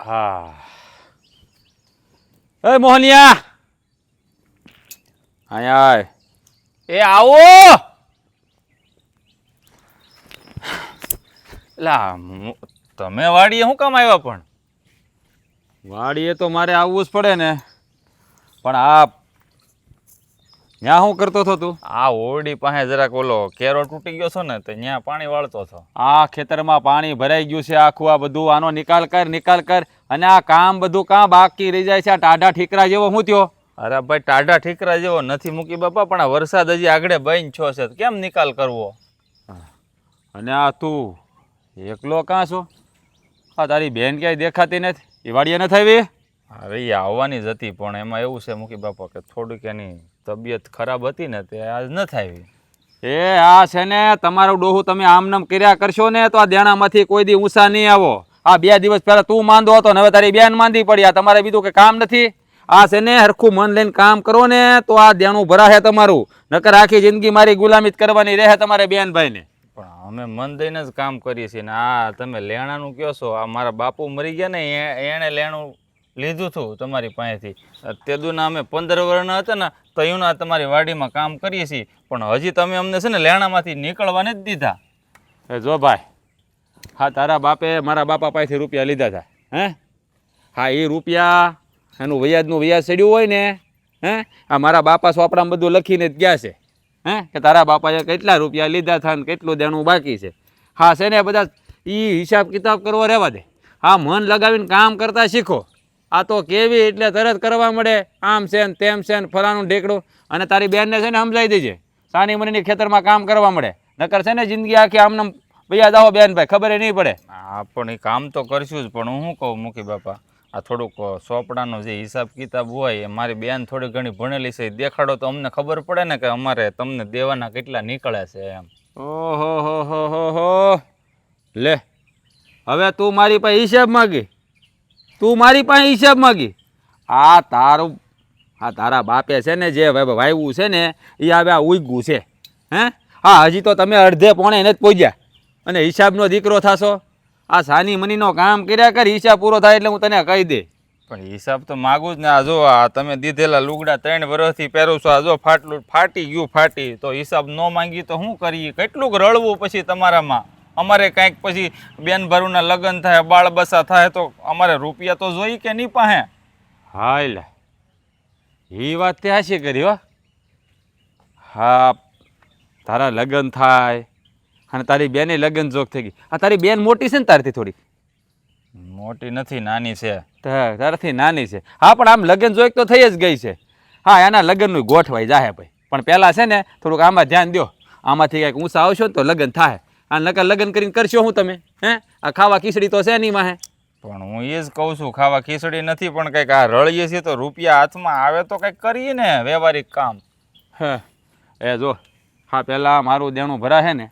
હા એ મોહનિયા અહીંયા આય. એ આવો લા તમે વાડીએ શું કામ આવ્યા? પણ વાડીએ તો મારે આવવું જ પડે ને, પણ આ ત્યાં શું કરતો હતો તું? આ ઓરડી પાસે જરાક ઓલો કેરો તૂટી ગયો છો ને, તો ત્યાં પાણી વાળતો હતો. આ ખેતરમાં પાણી ભરાઈ ગયું છે આખું, આ બધું આનો નિકાલ કર. અને આ કામ બધું કાં બાકી રહી જાય છે? આ ટાઢા ઠીકરા જેવો શું થયો? અરે ભાઈ ટાઢા ઠીકરા જેવો નથી મૂકી બાપા, પણ આ વરસાદ હજી આગળ બન છો છે, કેમ નિકાલ કરવો? અને આ તું એકલો કાં છો? હા તારી બેન ક્યાંય દેખાતી નથી, એ વાડીએ નથી આવી? અરે એ આવવાની જ હતી, પણ એમાં એવું છે મૂકી બાપા કે થોડીક એની તબિયત ખરાબ હતી ને, તે આજ નથી આવી. એ આ છે ને તમારું ડોહું તમે આમનામ કર્યા કરશો ને તો આ દેણામાંથી કોઈ દી ઊંચા નહીં આવો. આ 2 દિવસ પહેલા તું માંદો હતો ને હવે તારી બેન માંદી પડી. આ તમારે બીજું કે કામ નથી? આ છે ને હરખું મન લઈને કામ કરો ને તો આ દેણું ભરાશે તમારું, નકર આખી જિંદગી મારી ગુલામી કરવાની રહે તમારે બેનભાઈને. પણ અમે મન દઈને જ કામ કરીએ છીએ ને. આ તમે લેણાનું કહો છો, આ મારા બાપુ મરી ગયા ને એણે લેણું લીધું હતું તમારી પાસેથી. તે દુના અમે 15 વર્ષના હતા ને તો એના તમારી વાડીમાં કામ કરીએ છીએ, પણ હજી તમે અમને છે ને લેણામાંથી નીકળવા નથી દીધા. એ જો ભાઈ, હા તારા બાપે મારા બાપા પાસેથી રૂપિયા લીધા હતા. હા એ રૂપિયા એનું વ્યાજ ચડ્યું હોય ને, આ મારા બાપા ચોપડામાં બધું લખીને જ ગયા છે કે તારા બાપાએ કેટલા રૂપિયા લીધા હતા ને કેટલું દેણું બાકી છે. હા છે ને બધા એ હિસાબ કિતાબ કરવો રહેવા દે. હા મન લગાવીને કામ કરતા શીખો. આ તો કેવી એટલે તરત કરવા મળે, આમ છે ને તેમ છે ને ફલાણું ઢેકડું. અને તારી બેનને છે ને સમજાવી દેજે, સાની મનીની ખેતરમાં કામ કરવા મળે, નકર છે ને જિંદગી આખી આમને ભૈયા દાવો બેન ભાઈ ખબર નહીં પડે. હા પણ એ કામ તો કરશું જ, પણ હું શું કહું મૂકી બાપા, આ થોડુંક ચોપડાનો જે હિસાબ કિતાબ હોય એ મારી બેન થોડી ઘણી ભણેલી છે, દેખાડો તો અમને ખબર પડે ને કે અમારે તમને દેવાના કેટલા નીકળે છે એમ. ઓહો લે, હવે તું મારી પાસે હિસાબ માગી? આ તારા બાપે છે ને જે વાવ્યું છે ને એ હવે આ ઉગ્યું છે. હા હજી તો તમે અડધે પોણે નથી પહોંચ્યા અને હિસાબનો દીકરો થશો. આ સાની મનીનો કામ કર્યા કર, હિસાબ પૂરો થાય એટલે હું તને કહી દે. પણ હિસાબ તો માગું જ ને. આ જો આ તમે દીધેલા લુગડા 3 વર્ષથી પહેરું છો, આ જો ફાટી ગયું તો હિસાબ ન માંગી તો શું કરીએ? કેટલુંક રળવું પછી તમારામાં. અમારે કાંઈક પછી બેન ભરુના લગ્ન થાય, બાળ બસા થાય તો અમારે રૂપિયા તો જોઈ કે નહીં પાસે? હા એટલે એ વાત તે હાશી કરી હો. હા તારા લગ્ન થાય અને તારી બેને લગ્ન જોગ થઈ ગઈ. આ તારી બેન મોટી છે ને તારથી? થોડી મોટી નથી, નાની છે. તારાથી નાની છે. હા પણ આમ લગ્ન જોગ તો થઈ જ ગઈ છે. હા એના લગ્નનું ગોઠવાઈ જાહે ભાઈ, પણ પહેલાં છે ને થોડુંક આમાં ધ્યાન દો. આમાંથી કંઈક ઊંચા આવશો ને તો લગ્ન થાય. આ નકર લગ્ન કરીને કરશો હું તમે? આ ખાવા ખીચડી તો છે નહીં માહે. પણ હું એ જ કહું છું, ખાવા ખીચડી નથી, પણ કંઈક આ રળીએ છીએ તો રૂપિયા હાથમાં આવે તો કંઈક કરીએ ને વ્યવહારિક કામ. એ જો હા પહેલાં મારું દેણું ભરાશે ને,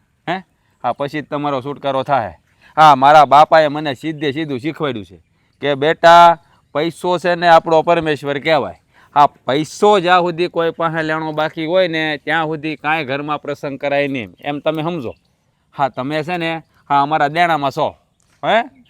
હા પછી જ તમારો છુટકારો થાય. હા મારા બાપાએ મને સીધું શીખવાડ્યું છે કે બેટા પૈસો છે ને આપણો પરમેશ્વર કહેવાય. હા પૈસો જ્યાં સુધી કોઈ પાસે લેણો બાકી હોય ને ત્યાં સુધી કાંઈ ઘરમાં પ્રસંગ કરાય નહીં, એમ તમે સમજો. હા તમે છે ને હા અમારા દેણામાં છો,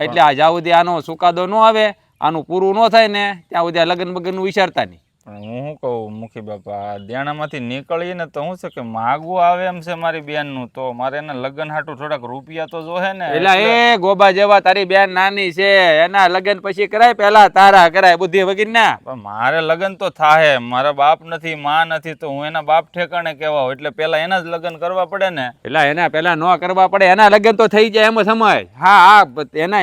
એટલે આ જ્યાં સુધી આનો ચુકાદો ન આવે, આનું પૂરું ન થાય ને ત્યાં સુધી આ લગ્ન બગનનું વિચારતા નહીં. પણ હું શું કહું મુખી બાપા, દેણામાંથી નીકળીએ ને તો શું છે કે માગવું આવે એમ છે મારી બેનનું, તો મારે એના લગ્ન હાટું થોડાક રૂપિયા તો જોહે ને. એટલે એ ગોબા જેવા તારી બેન નાની છે, એના લગ્ન પછી કરાય, પહેલા તારા કરાય બુદ્ધિ વગર ના. પણ મારે લગ્ન તો થાય, મારા બાપ નથી, માં નથી, તો હું એના બાપ ઠેકાણે કેવા હોય, એટલે પેલા એના જ લગ્ન કરવા પડે ને. એટલે એના પેલા ન કરવા પડે, એના લગ્ન તો થઈ જાય એમ સમય. હા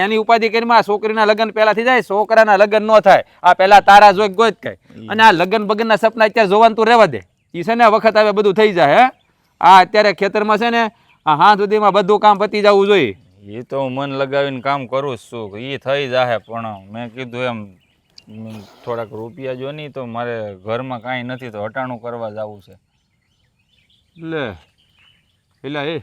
એની ઉપાધિ કરીમાં છોકરીના લગ્ન પેલા થઈ જાય, છોકરાના લગ્ન ન થાય. આ પેલા તારા જોઈ ગોત કઈ. અને આ લગ્ન બગનના સપના અત્યારે જોવાનું તું રહેવા દે. એ છે ને વખત આવે બધું થઈ જાય. આ અત્યારે ખેતરમાં છે ને હા સુધીમાં બધું કામ પતી જવું જોઈએ. એ તો હું મન લગાવીને કામ કરું છું, એ થઈ જાય, પણ મેં કીધું એમ થોડાક રૂપિયા જો નહીં તો મારે ઘરમાં કાંઈ નથી તો હટાણું કરવા જવું છે. એટલે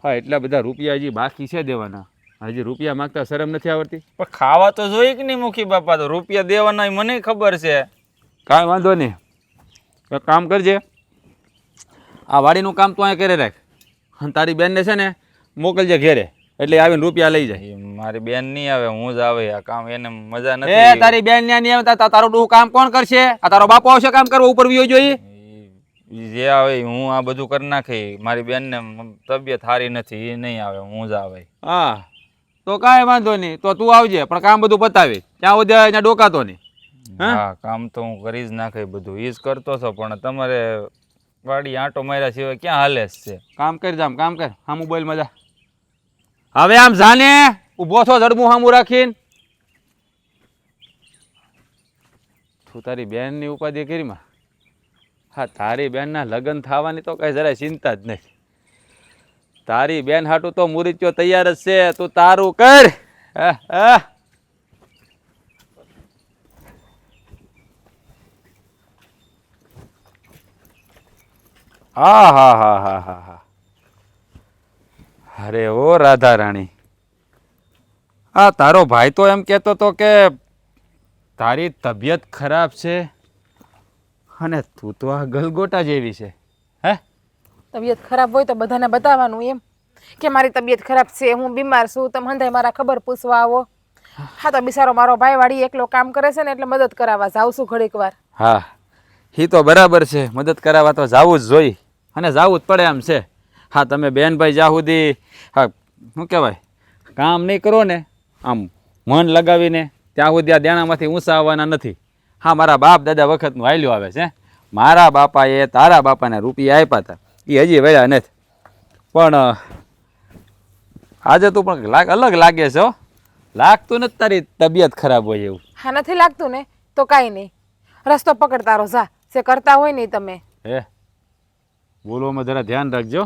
હા એટલા બધા રૂપિયા હજી બાકી છે દેવાના. હજી રૂપિયા માગતા શરમ નથી આવડતી? પણ ખાવા તો જોઈએ કે નહીં મુખી બાપા, તો રૂપિયા દેવાના મને ખબર છે. કાંઈ વાંધો નહીં, એક કામ કરજે, આ વાડીનું કામ તો અહીં કરી રાખ અને તારી બેનને છે ને મોકલજે ઘેરે. એટલે આવીને રૂપિયા લઈ જાય. ઈ મારી બેન નહીં આવે, હું જ આવે. આ કામ એને મજા એ નથી. તારી બેન ને નહીં આવતા તારું ડોહું કામ કોણ કરશે? આ તારો બાપો આવશે કામ કરવા ઉપર વિયો જોઈએ? ઈ જે આવે ઈ હું આ બધું કરી નાખી. મારી બેનને તબિયત સારી નથી, એ નહીં આવે, હું જ આવે. હા તો કાંઈ વાંધો નહીં, તો તું આવજે પણ કામ બધું પતાવી. ત્યાં સુધી અહીંયા ડોકાતો નહીં. હા કામ તો હું કરી જ નાખે બધું, ઈ જ કરતો છો. પણ તમારે વાડી આંટો માર્યા સિવાય ક્યાં હાલે છે? કામ કરી જામ, કામ કર. હા મોબાઈલ મજા હવે આમ જાને ઊભો છો જડમું સામું રાખીને. તું તારી બેનની ઉપાધિ કરીમાં. હા તારી બેનના લગ્ન થવાની તો કઈ જરાય ચિંતા જ નથી. તારી બેન હાટું તો મુરીચ્યો તૈયાર જ છે, તું તારું કર. હા હા હા હા હા હા હા હા. અરે ઓ રાધા રાણી, આ તારો ભાઈ તો એમ કહેતો હતો કે તારી તબિયત ખરાબ છે અને તું તો આ ગલગોટા જેવી છે. હે તબિયત ખરાબ હોય તો બધાને બતાવવાનું એમ કે મારી તબિયત ખરાબ છે, હું બીમાર છું, તમે હંધાય મારા ખબર પૂછવા આવો. હા તો બિચારો મારો ભાઈ વાડી એકલો કામ કરે છે ને એટલે મદદ કરાવવા જાઉં છું ઘડીક વાર. હા એ તો બરાબર છે, મદદ કરાવવા તો જાવું જ જોઈ અને જાવું જ પડે એમ છે. હા તમે બેનભાઈ જ્યાં સુધી હા શું કહેવાય કામ નહીં કરો ને આમ મન લગાવીને ત્યાં સુધી આ દેણામાંથી ઊંચા આવવાના નથી. હા મારા બાપ દાદા વખતનું હાલ્યું આવે છે. મારા બાપાએ તારા બાપાને રૂપિયા આપ્યા હતા, એ હજી વળ્યા નથી. પણ આજે તું પણ અલગ લાગે છે હો. લાગતું નથી તારી તબિયત ખરાબ હોય એવું. હા નથી લાગતું ને તો કાંઈ નહીં, રસ્તો પકડતા રહો. જા જે કરતા હોય નહીં તમે. હે બોલવામાં જરા ધ્યાન રાખજો.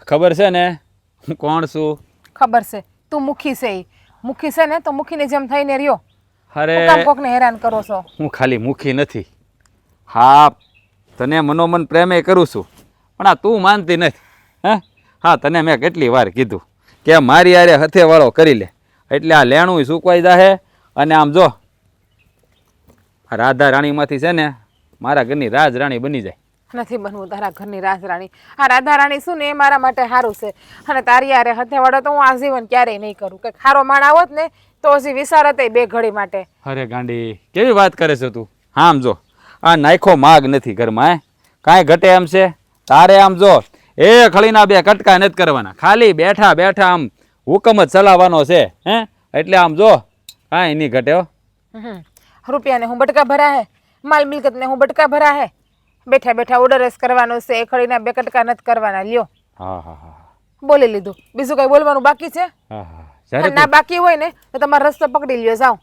ખબર છે ને હું કોણ છું? ખબર છે તું મુખી છે. ઈ મુખી છે ને તો મુખીની જેમ થઈને રહ્યો. અરે હું કામ કોકને હેરાન કરો છો? હું ખાલી મુખી નથી. હા તને મનોમન પ્રેમે કરું છું પણ આ તું માનતી નથી. હે હા તને મેં કેટલી વાર કીધું કે મારી હારે હથેવાળો કરી લે એટલે આ લેણું સૂકવાઈ જાહે. અને આમ જો રાધા રાણીમાંથી છે ને મારા ઘરની રાજ રાણી બની જાય. નથી બનવું તારા ઘરની રાજરાણી. આ રાધા રાણી શું ને એ મારા માટે સારું છે અને તારી હારે હથેવાડો તો હું આજીવન ક્યારેય નહીં કરું. કંઈક ખારો માણ આવત ને તો હજી વિચારત બે ઘડી માટે. અરે ગાંડી કેવી વાત કરે છે તું. હા આમ જો આ નાખો માગ નથી ઘરમાં. કાંઈ ઘટે એમ છે તારે? આમ જો એ ખળીના બે કટકા નથી કરવાના, ખાલી બેઠા બેઠા આમ હુકમ જ ચલાવવાનો છે. હે એટલે આમ જો કાંઈ નહીં ઘટે હો. રૂપિયાને હું બટકા ભરા હે, માલ મિલકતને હું બટકા ભરા હે. બેઠા બેઠા ઓર્ડર જ કરવાનો છે, એ ખડીના બે કટકા નથી કરવાના. લ્યો હા હા હા બોલી લીધું. બીજું કઈ બોલવાનું બાકી છે? હા હા જ્યારે ના બાકી હોય ને તો તમારો રસ્તો પકડી લ્યો. જાઓ.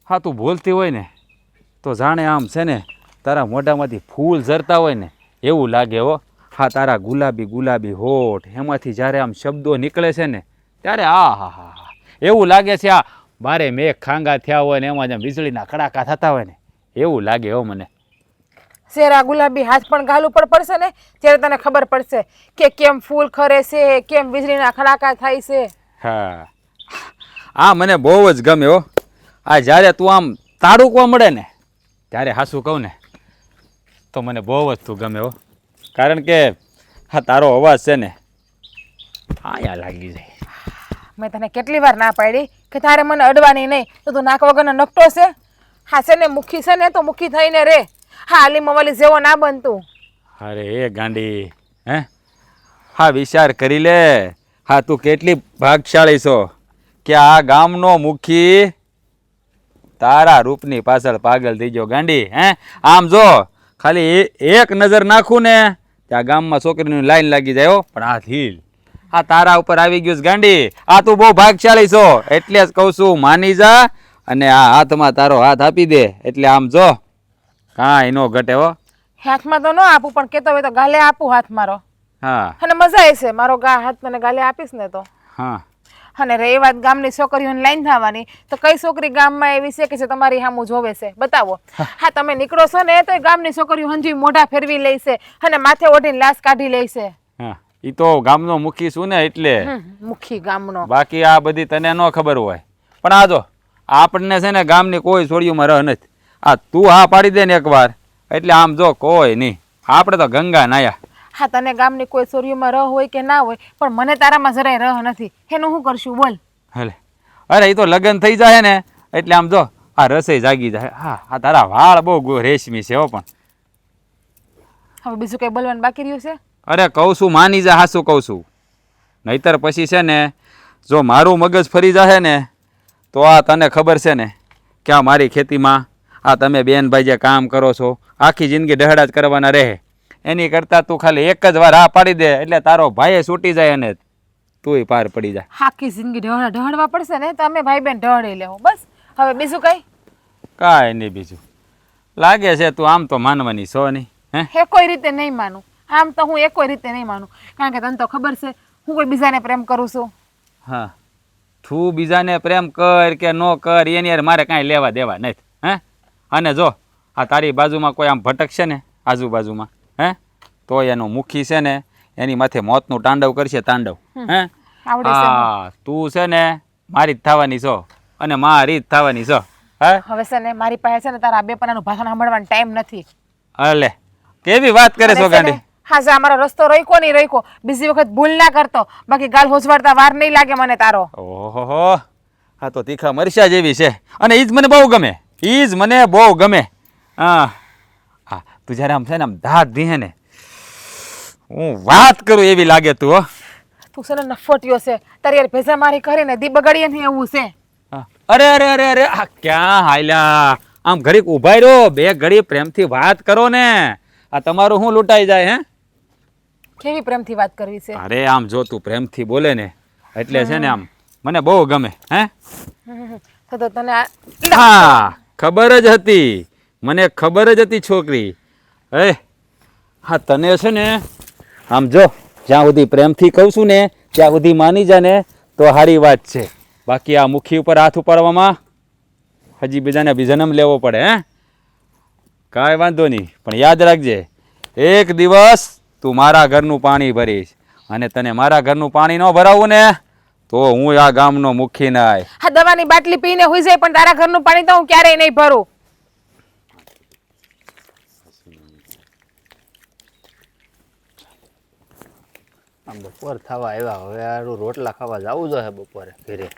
હા તું બોલતી હોય ને તો જાણે આમ છે ને તારા મોઢામાંથી ફૂલ ઝરતા હોય ને એવું લાગે હો. હા તારા ગુલાબી ગુલાબી હોઠ એમાંથી જ્યારે આમ શબ્દો નીકળે છે ને ત્યારે આ હા હા હા એવું લાગે છે આ બારે મેઘ ખાંગા થયા હોય ને એમાં જેમ વીજળીના કડાકા થતા હોય ને એવું લાગે હો મને. શેરા ગુલાબી હાથ પણ ગાલું પર પડશે ને ત્યારે તને ખબર પડશે કે કેમ ફૂલ ખરે છે, કેમ વીજળીના ખડાકા થાય છે. હા આ મને બહુ જ ગમે હો. આ જ્યારે તું આમ તાડુકવા મળે ને ત્યારે હાસું કહું ને તો મને બહુ જ તું ગમે હો. કારણ કે હા તારો અવાજ છે ને આયા લાગી જાય. મેં તને કેટલી વાર ના પાડી કે તારે મને અડવાની નહીં, તો તું નાક વગરનો નકટો છે. હા છે ને મુખી છે ને તો મુખી થઈને રે. હા આલી મવાલી જેવો ના બનતું. અરે એ ગાંડી હે હા વિચાર કરી લે. હા તું કેટલી ભાગશાળી છો કે આ ગામનો મુખી તારા રૂપની પાછળ પાગલ થઈ ગયો ગાંડી. હે આમ જો ખાલી એક નજર નાખું ને ત્યાં ગામમાં છોકરીની લાઈન લાગી જાય હો. પણ આ હીલ આ તારા ઉપર આવી ગયું છે ગાંડી. આ તું બહુ ભાગશાળી છો એટલે જ કહું છું માની જા અને આ હાથમાં તારો હાથ આપી દે એટલે આમ જો કાંઈ નો ઘટે હો. હાથમાં તો ન આપું પણ કેતો હોય તો ગાલે આપું હાથ મારો. હા અને મજા આવશે મારો હાથ તને ગાલે આપીશ ને તો. હા અને રહી વાત ગામની છોકરીઓની લાઈન થવાની તો કઈ છોકરી ગામમાં એવી છે કે જે તમારી સામું જોવે છે? બતાવો. હા તમે નીકળો છો ને તો ગામની છોકરીઓ હંજી મોઢા ફેરવી લે છે અને માથે ઓઢીને લાશ કાઢી લે છે. હા ઈ તો ગામનો મુખી છું ને એટલે. મુખી ગામનો. બાકી આ બધી તને ન ખબર હોય. પણ આ જો આપણને છે ને ગામની કોઈ છોડીઓમાં રહ નથી. આ તું હા પાડી દે ને એકવાર એટલે આમ જો કોઈ નહીં. આપણે તો ગંગા નાયા. હા તને ગામની કોઈ સોરીઓમાં રહ હોય કે ના હોય પણ મને તારામાં જરાય રહ નથી એનું શું કરશું બોલ. હલે અરે એ તો લગ્ન થઈ જાય ને એટલે આમ જો આ રસોઈ જાગી જાય. હા આ તારા વાળ બહુ રેશમી છે હો પણ. હવે બીજું કઈ બોલવાનું બાકી રહ્યું છે? અરે કહું છું માની જા, હાસું કહું છું. નહીતર પછી છે ને જો મારું મગજ ફરી જાય ને તો આ તને ખબર છે ને કે આ મારી ખેતીમાં આ તમે બેનભાઈ જે કામ કરો છો આખી જિંદગી ડહડા જ કરવાના રહે. એની કરતાં તું ખાલી એક જ વાર હા પાડી દે એટલે તારો ભાઈ છૂટી જાય અને તુંય પાર પડી જાય. આખી જિંદગી ઢળવા પડશે ને તો અમે ભાઈ બેન ઢળી લેવું બસ. હવે બીજું કઈ? કાંઈ નહીં બીજું. લાગે છે તું આમ તો માનવાની છો નહીં. હે એ કોઈ રીતે નહીં માનું. આમ તો હું એ કોઈ રીતે નહીં માનું કારણ કે તને તો ખબર છે હું કોઈ બીજાને પ્રેમ કરું છું. હા તું બીજાને પ્રેમ કર કે ન કર એની યાર મારે કાંઈ લેવા દેવા નથી. હે અને જો આ તારી બાજુમાં કોઈ આમ ભટકશે ને આજુબાજુમાં હે તો એનું મુખી છે ને એની માથે મોતનું તાંડવ કરશે તાંડવ. હે આવડે છે હા તું છે ને મારી જ થવાની છો અને મારી જ થવાની છો. હે હવે છે ને મારી પાસે છે ને તારા બે પનાનું ભાષણ સાંભળવાનો ટાઈમ નથી. અલે કેવી વાત કરે છો ગાંડી. હા જા મારો રસ્તો રોક્યો નહીં રોક્યો બીજી વખત ભૂલ ના કરતો બાકી ગાલ હોજવાડતા વાર નહીં લાગે મને તારો. ઓહો આ તો તીખા મરચા જેવી છે અને ઈ જ મને બહુ ગમે. ઈ જ મને બહુ ગમે. હા હા તું જ્યારે આમ છે ને આમ દાંત દીહે ને હું વાત કરું એવી લાગે તું હો. તું છે ને નફોટિયો છે તારી યાર ભેજા મારી કરીને દી બગાડીએ ને એવું છે. હા. અરે અરે અરે અરે આ ક્યાં હાલ્યા આમ ઘડીક ઉભાઈ રહો બે ઘડી પ્રેમથી વાત કરો ને આ તમારું શું લૂંટાઈ જાય. હે કેવી પ્રેમથી વાત કરવી છે? અરે આમ જો તું પ્રેમથી બોલે ને એટલે છે ને આમ મને બહુ ગમે. હે તો તને હા ખબર જ હતી મને ખબર જ હતી છોકરી. એ હા તને છે ને આમ જો જ્યાં સુધી પ્રેમથી કહું છું ને ત્યાં સુધી માની જા ને તો સારી વાત છે. બાકી આ મુખી ઉપર હાથ ઉપાડવામાં હજી બીજાને જન્મ લેવો પડે. હે કાંઈ વાંધો નહીં પણ યાદ રાખજે એક દિવસ તું મારા ઘરનું પાણી ભરીશ અને તને મારા ઘરનું પાણી ન ભરાવું ને તો હું આ ગામનો મુખી નાય. હા દવાની બાટલી પીને હોઈ જાય પણ તારા ઘરનું પાણી તો હું ક્યારેય નહીં ભરું. આમ બપોર થવા આવ્યા હવે આરું રોટલા ખાવા જવું જોઈએ બપોરે ઘરે.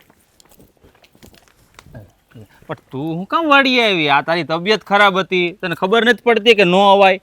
પણ તું હું કામ વાડી આવી? આ તારી તબિયત ખરાબ હતી તને ખબર નથી પડતી કે ન અવાય?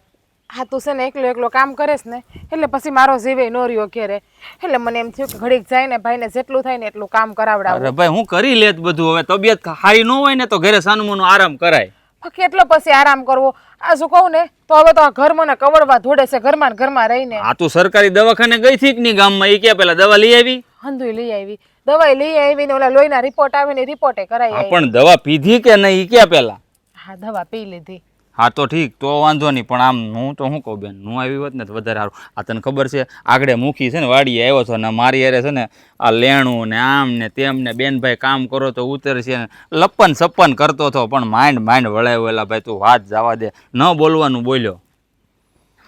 હા તું છે ને એકલો કામ કરેશ ને એટલે પછી મારો જીવે નો રહ્યો ઘેરે એટલે મને એમ થયું કે ઘડીક જાય ને ભાઈને જેટલું થાય ને એટલું કામ કરાવડાવું. અરે ભાઈ હું કરી લેત બધું. હવે તબિયત સારી ન હોય ને તો ઘરે સાનુમાનો આરામ કરાય. કેટલો પછી આરામ કરવો? આ શું કહું ને તો હવે તો આ ઘર મને કવડવા ધોડે છે ઘરમાં ને ઘરમાં રહીને. આ તું સરકારી દવાખાને ગઈ હતી કે નહીં ગામમાં? એ ક્યાં પેલા દવા લઈ આવી? હંધુય લઈ આવી દવાઈ લઈ આવી ને ઓલા લોહીના રિપોર્ટ આવીને રિપોર્ટે કરાઈ આવી. પણ દવા પીધી કે નહીં? એ ક્યાં પેલા? હા દવા પી લીધી. હા તો ઠીક તો વાંધો નહીં પણ આમ હું તો શું કહું બેન હું આવી હોત ને તો વધારે સારું. આ તને ખબર છે આગળ મૂકી છે ને વાડીએ આવ્યો છો ને મારી યારે છે ને આ લેણું ને આમ ને તેમ ને બેનભાઈ કામ કરો તો ઉતરશે ને લપન સપન કરતો હતો પણ માંડ વળાવેલા. ભાઈ તું વાત જવા દે ન બોલવાનું બોલ્યો.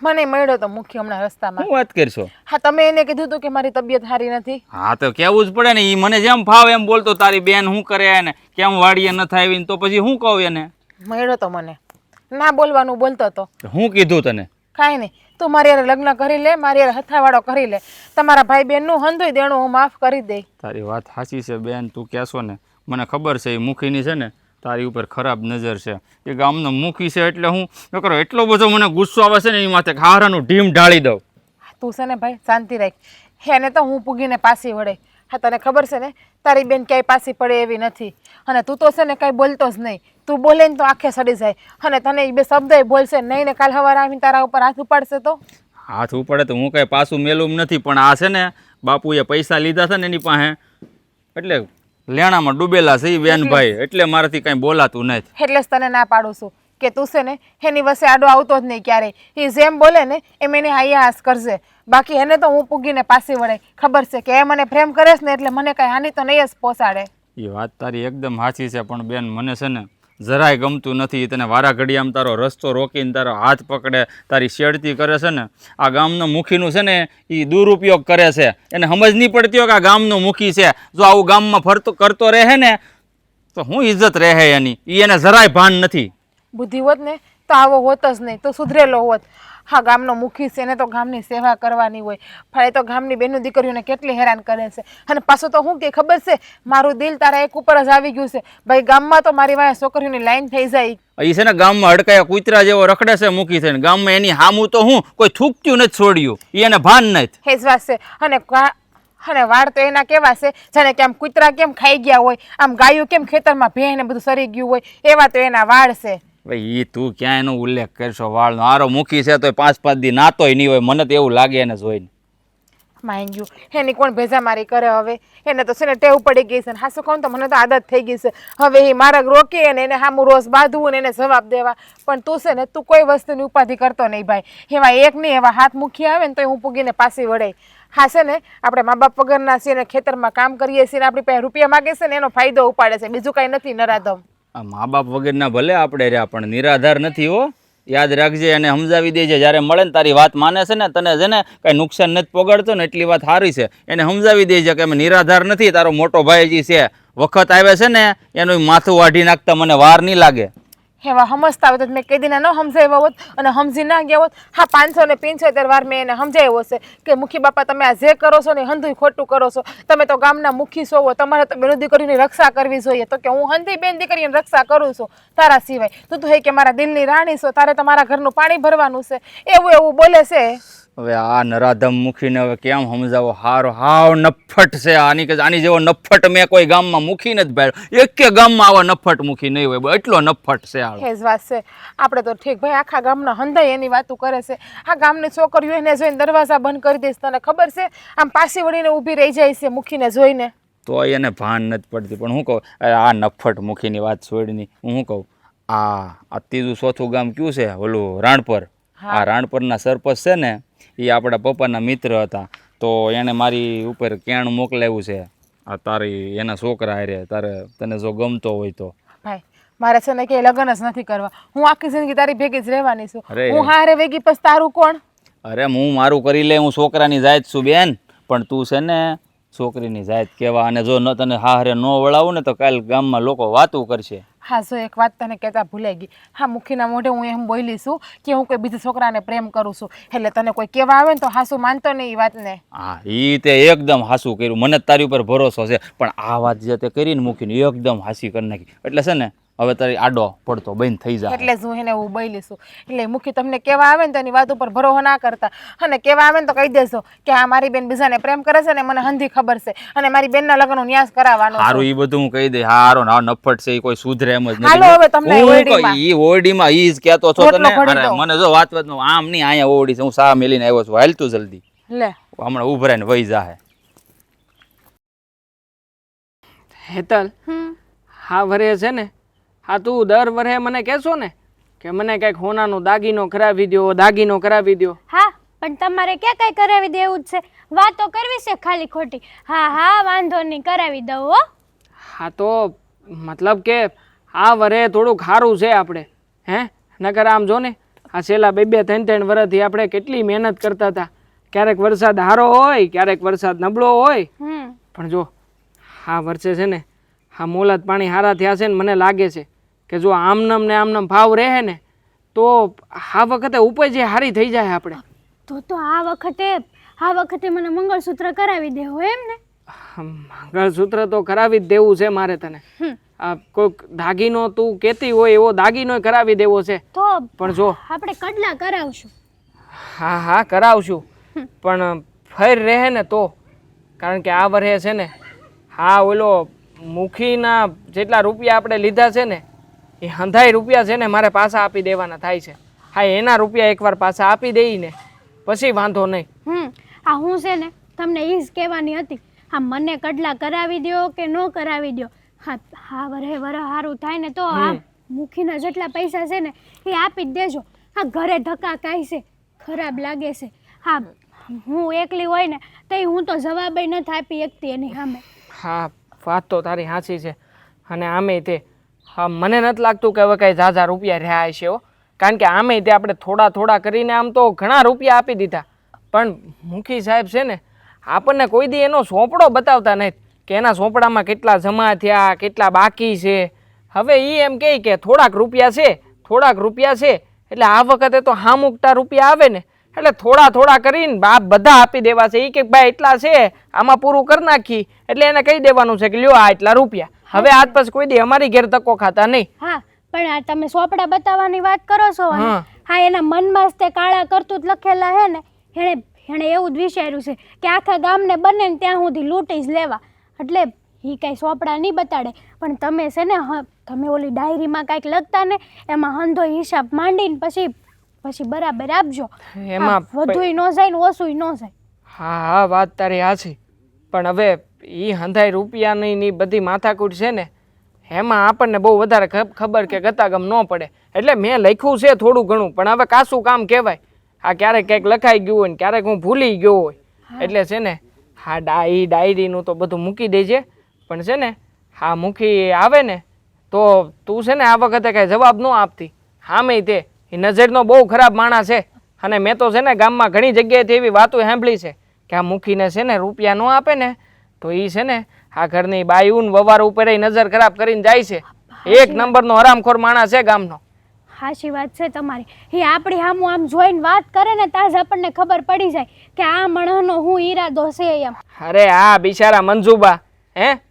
મને મળ્યો તો મુખ્ય હમણાં રસ્તામાં. શું વાત કરશો? હા તમે એને કીધું હતું કે મારી તબિયત સારી નથી. હા તો કેવું જ પડે ને. એ મને જેમ ફાવે એમ બોલતો તારી બેન શું કરે ને કેમ વાડીએ નથી આવીને તો પછી શું કહું એને? મળ્યો તો મને ના બોલવાનું બોલતો હતો. શું કીધું તને? કાંઈ નહીં તું મારી યાર લગ્ન કરી લે મારી યાર હથાવાળો કરી લે તમારા ભાઈ બેનનું હંધુય દેણું હું માફ કરી દઈ. તારી વાત સાચી છે બેન તું કહેશો ને મને ખબર છે એ મુખીની છે ને તારી ઉપર ખરાબ નજર છે. એ ગામનો મુખી છે એટલે હું કરો એટલો બધો મને ગુસ્સો આવે છે ને એ માથે હારાનું ઢીમ ઢાળી દઉં. તું છે ને ભાઈ શાંતિ રાખ એને તો હું પૂગીને પાછી વળે. હા તને ખબર છે ને તારી બેન ક્યાંય પાછી પડે એવી નથી અને તું તો છે ને કાંઈ બોલતો જ નહીં. તું બોલે ને તો આંખે સડી જાય અને તને એ બે શબ્દ બોલશે નહીં ને કાલ સવારે આવીને તારા ઉપર હાથ ઉપાડશે તો? હાથ ઉપાડે તો હું કાંઈ પાછું મેલું નથી પણ આ છે ને બાપુએ પૈસા લીધા છે ને એની પાસે એટલે લેણામાં ડૂબેલા છે એ બેનભાઈ એટલે મારાથી કાંઈ બોલાતું નથી. એટલે જ તને ના પાડું છું કે તું છે ને એની વસે આડો આવતો જ નહીં ક્યારેય. એ જેમ બોલે ને એમ એને હાસ કરશે બાકી એને તો હું પૂગીને પાછી વળે. ખબર છે કે એ મને પ્રેમ કરે છે ને એટલે મને કાંઈ હાનિ તો નહીં જ પહોંચાડે. એ વાત તારી એકદમ સાચી છે પણ બેન મને છે ને જરાય ગમતું નથી. તને વારા ઘડી આમ તારો રસ્તો રોકીને તારો હાથ પકડે તારી શેડતી કરે છે ને. આ ગામનો મુખીનું છે ને એ દુરુપયોગ કરે છે. એને સમજ નહીં પડતી હોય કે આ ગામનો મુખી છે. જો આવું ગામમાં ફરતો કરતો રહે ને તો હું ઇજ્જત રહે એની. એને જરાય ભાન નથી. બુદ્ધિ હોત ને તો આવો હોત જ નહીં તો સુધરેલો હોત. હા ગામનો મુખી છે એને તો ગામની સેવા કરવાની હોય, પણ એ તો ગામની બેનો દીકરીઓને કેટલી હેરાન કરે છે. અને પાછું તો શું કે ખબર છે, મારું દિલ તારા એક ઉપર જ આવી ગયું છે. ભાઈ ગામમાં તો મારી વાંહે છોકરીઓની લાઈન થઈ જાય. એ છે ને ગામમાં હડકાયા કૂતરા જેવો રખડે છે મૂકી થઈને. ગામમાં એની હામું તો હું કોઈ થૂકતું નથી છોડ્યું, એ એને ભાન નથી. એ જ વાત છે. અને વાળ તો એના કેવા છે જાણે કે આમ કૂતરા કેમ ખાઈ ગયા હોય, આમ ગાયું કેમ ખેતરમાં ભેં ને બધું સરી ગયું હોય, એવા તો એના વાળ છે. ભાઈ એ તું ક્યાં એનો ઉલ્લેખ કરશો વાળનો? હારો મૂકી છે તો 5-5 દી નાતોય નહીં હોય. મને તો એવું લાગે એને જોઈને. માંગ્યું એની કોણ ભેજામારી કરે હવે? એને તો છે ને ટેવ પડી ગઈ છે ને હાસું કહું તો મને તો આદત થઈ ગઈ છે. હવે એ મારા રોકે અને એને સામું રોજ બાંધવું ને એને જવાબ દેવા. પણ તું છે ને તું કોઈ વસ્તુની ઉપાધિ કરતો નહીં ભાઈ. એવા એક નહીં એવા હાથ મૂકી આવે ને તો હું પૂગીને પાછી વળાય. હા છે ને આપણે મા બાપ વગરના છીએ ને ખેતરમાં કામ કરીએ છીએ ને આપણી પાસે રૂપિયા માગે છે ને એનો ફાયદો ઉપાડે છે, બીજું કાંઈ નથી નરાધમ. આ મા બાપ વગરના ભલે આપણે રહ્યા પણ નિરાધાર નથી હો. યાદ રાખજે અને સમજાવી દેજે. જ્યારે મળે ને તારી વાત માને છે ને, તને છે ને કાંઈ નુકસાન નથી પોગાડતો ને એટલી વાત સારી છે. એને સમજાવી દેજે કે અમે નિરાધાર નથી, તારો મોટો ભાઈ જે છે વખત આવે છે ને એનું માથું વાઢી નાખતા મને વાર નહીં લાગે. એવા સમજતા હોય તો મેં કઈ દિના ન સમજાવ્યા હોત અને સમજી ના ગયા હોત. હા 575 વાર મેં એને સમજાવ્યો છે કે મુખી બાપા તમે આ જે કરો છો ને હંધુય ખોટું કરો છો. તમે તો ગામના મુખી છો, તમારે તો બેનો દીકરીની રક્ષા કરવી જોઈએ. તો કે હું હંધી બેન દીકરીની રક્ષા કરું છું તારા સિવાય. તું તો હે કે મારા દિલની રાણી છો, તારે તમારા ઘરનું પાણી ભરવાનું છે, એવું એવું બોલે છે. હવે આ નરાધમ મૂકીને હવે કેમ સમજાવો? હારો હાવ નફ્ફટ છે આની જેવો નફ્ફટ મેં કોઈ ગામમાં મૂકી નથી ભાઈ. એકે ગામમાં આવા નફ્ફટ મૂકી નહીં હોય, એટલો નફ્ફટ છે આ. એ જ વાત છે. આપણે તો ઠીક ભાઈ આખા ગામના હંધાઈ એની વાતો કરે છે. આ ગામની છોકરીઓ એને જોઈને દરવાજા બંધ કરી દઈશ. તને ખબર છે આમ પાછી વળીને ઊભી રહી જાય છે મૂકીને જોઈને. તો એને ભાન નથી પડતી. પણ હું કહું આ નફ્ફટ મૂકીની વાત છોડીની હું શું કહું, આ 3-4 ગામ કયું છે ઓલું રાણપર. આ રાણપરના સરપંચ છે ને એ આપણા પપ્પાના મિત્ર હતા. તો એણે મારી ઉપર કેણ મોકલાવ્યું છે આ તારી એના છોકરા હારે. તને જો ગમતો હોય તો. ભાઈ મારે છે ને કે લગ્ન જ નથી કરવા. હું આખી જિંદગી તારી ભેગી જ રહેવાની છું. અરે. હું હારે ભેગી પછી તારું કોણ? અરે હું મારું કરી લે, હું છોકરાની જાત છું બેન. પણ તું છે ને છોકરીની જાત કહેવા, અને જો ન તને હારે ન વળાવું ને તો કાલ ગામમાં લોકો વાતું કરશે. હા જો એક વાત તને કહેતા ભૂલાઈ ગઈ. હા મુખીના મોઢે હું એમ બોલી છું કે હું કોઈ બીજા છોકરાને પ્રેમ કરું છું, એટલે તને કોઈ કહેવા આવે ને તો હાસુ માનતો નહીં એ વાતને. હા એ તે એકદમ હાસું કર્યું. મને તારી ઉપર ભરોસો છે. પણ આ વાત જે તે કરીને મૂકીને એકદમ હાસી કરી નાખી. એટલે છે ને હવે તારી આડો પડતો બંધ થઈ જાય. એટલે જ હું એને હું બોલી છું. એટલે મુખી તમને કહેવા આવે ને તો એની વાત ઉપર ભરોસો ના કરતા. અને કહેવા આવે ને તો કહી દેજો કે આ મારી બેન બીજાને પ્રેમ કરે છે ને મને હંધી ખબર છે અને મારી બેનના લગ્નનો ન્યાસ કરાવવાનો છે. સારું એ બધું હું કહી દે. હારો ના નફ્ફટ છે એ કોઈ સુધરે એમ જ હાલો હવે તમને ઓરડીમાં. ઈ ઓરડીમાં ઈ જ કહેતો છો રોટલો તને. ઘડી અરે દો. મને જો વાતમાં આમ નહીં, અહીંયા ઓરડી છે, હું સા મેલીને આવ્યો છું. હાલ તું જલ્દી, લે હમણાં ઉભરાઈને વહી જાહે. હેતલ, હા વરે છે ને, હા તું દર વરે મને કહેશો ને કે મને કંઈક હોનાનો દાગીનો કરાવી દો, દાગીનો કરાવી દો. હા પણ તમારે ક્યાં કઈ કરાવી દેવું જ છે? વાતો કરવી છે ખાલી ખોટી. હા હા વાંધો નહીં, કરાવી દઉં હો. હા તો મતલબ કે આ વરે થોડુંક સારું છે આપણે, હે? નકર આમ જો ને આ છેલ્લા 2-3 વર્ષથી આપણે કેટલી મહેનત કરતા હતા. ક્યારેક વરસાદ સારો હોય, ક્યારેક વરસાદ નબળો હોય. પણ જો આ વર્ષે છે ને આ મોલાદ પાણી સારા થયા છે ને મને લાગે છે કે જો આમનમ ને આમનમ ભાવ રહે ને તો આ વખતે ઉપજ સારી થઈ જાય આપણે. તો આ વખતે મને મંગળસૂત્ર કરાવી દેવો એમ ને? મંગળસૂત્ર તો કરાવી જ દેવું છે મારે તને. આ કોઈક દાગીનો તું કહેતી હોય એવો દાગીનો કરાવી દેવો છે. તો પણ જો આપણે કડલા કરાવશું. હા હા કરાવશું, પણ ફેર રહે ને તો. કારણ કે આ વર્ષે છે ને હા ઓલો મુખીના જેટલા રૂપિયા આપણે લીધા છે ને એ હંધાઈ રૂપિયા છે ને મારે પાછા આપી દેવાના થાય છે. હા એના રૂપિયા એકવાર પાછા આપી દઈને પછી વાંધો નહીં. આ હું છે ને તમને એ જ કહેવાની હતી. હા મને કડલા કરાવી દો કે ન કરાવી દો, હા હા વરે સારું થાય ને તો આ મુખીના જેટલા પૈસા છે ને એ આપી જ દેજો. હા ઘરે ધક્કા કાંઈ છે, ખરાબ લાગે છે. હા હું એકલી હોય ને તો હું તો જવાબ નથી આપી શકતી એની સામે. હા વાત તો તારી સાચી છે. અને આમે તે હા મને નથી લાગતું કે હવે કાંઈ ઝાઝા રૂપિયા રહ્યા હશે હો. કારણ કે આમે તે આપણે થોડા કરીને આમ તો ઘણા રૂપિયા આપી દીધા. પણ મુખી સાહેબ છે ને આપણને કોઈ દી એનો સોંપડો બતાવતા નથી કે એના સોંપડામાં કેટલા જમા થયા, કેટલા બાકી છે. હવે એ એમ કહે કે થોડાક રૂપિયા છે એટલે આ વખતે તો હામુકટા રૂપિયા આવે ને એટલે થોડા થોડા કરીને બાપ બધા આપી દેવા છે. એ કે ભાઈ એટલા છે આમાં પૂરું કરી નાખી એટલે એને કહી દેવાનું છે કે લ્યો આ એટલા રૂપિયા. હવે આજ પછી કોઈ દી અમારી ઘેર ધક્કો ખાતા નહીં. હા પણ આ તમે સોપડા બતાવવાની વાત કરો છો ને? હા. હા એના મનમાં જ તે કાળા કરતૂત લખેલા હે ને એણે એવું જ વિચાર્યું છે કે આખા ગામને બને ને ત્યાં સુધી લૂંટી જ લેવા. એટલે એ કાંઈ સોપડા નહીં બતાડે પણ તમે છે ને તમે ઓલી ડાયરીમાં કાંઈક લખતા ને એમાં હંધો હિસાબ માંડીને પછી બરાબર આપજો. એમાં વધુય ન જાય ને ઓછુંય ન જાય. હા હા વાત તારી હાચી પણ હવે એ હંધાઈ રૂપિયાની ની બધી માથાકૂટ છે ને એમાં આપણને બહુ વધારે ખબર કે ગતાગમ ન પડે એટલે મેં લખ્યું છે થોડું ઘણું પણ હવે કાસું કામ કહેવાય. આ ક્યારેક કંઈક લખાઈ ગયું હોય ને ક્યારેક હું ભૂલી ગયો હોય એટલે છે ને હા ડાયરીનું તો બધું મૂકી દેજે પણ છે ને હા મૂકી આવે ને તો તું છે ને આ વખતે કાંઈ જવાબ ન આપતી. હામે તે એ નજરનો બહુ ખરાબ માણસ છે અને મેં તો છે ને ગામમાં ઘણી જગ્યાએથી એવી વાતો સાંભળી છે કે આ મૂકીને છે ને રૂપિયા ન આપે ને તો એ છે ને આ ઘરની બાયું વવાર ઉપર નજર ખરાબ કરીને જાય છે. એક નંબરનો હરામખોર માણસ છે ગામનો. સાચી વાત છે તમારી. એ આપણી સામું આમ જોઈને વાત કરે ને ત્યાં જ આપણને ખબર પડી જાય કે આ માણસનો હું ઈરાદો છે એમ. અરે આ બિચારા મંજુબા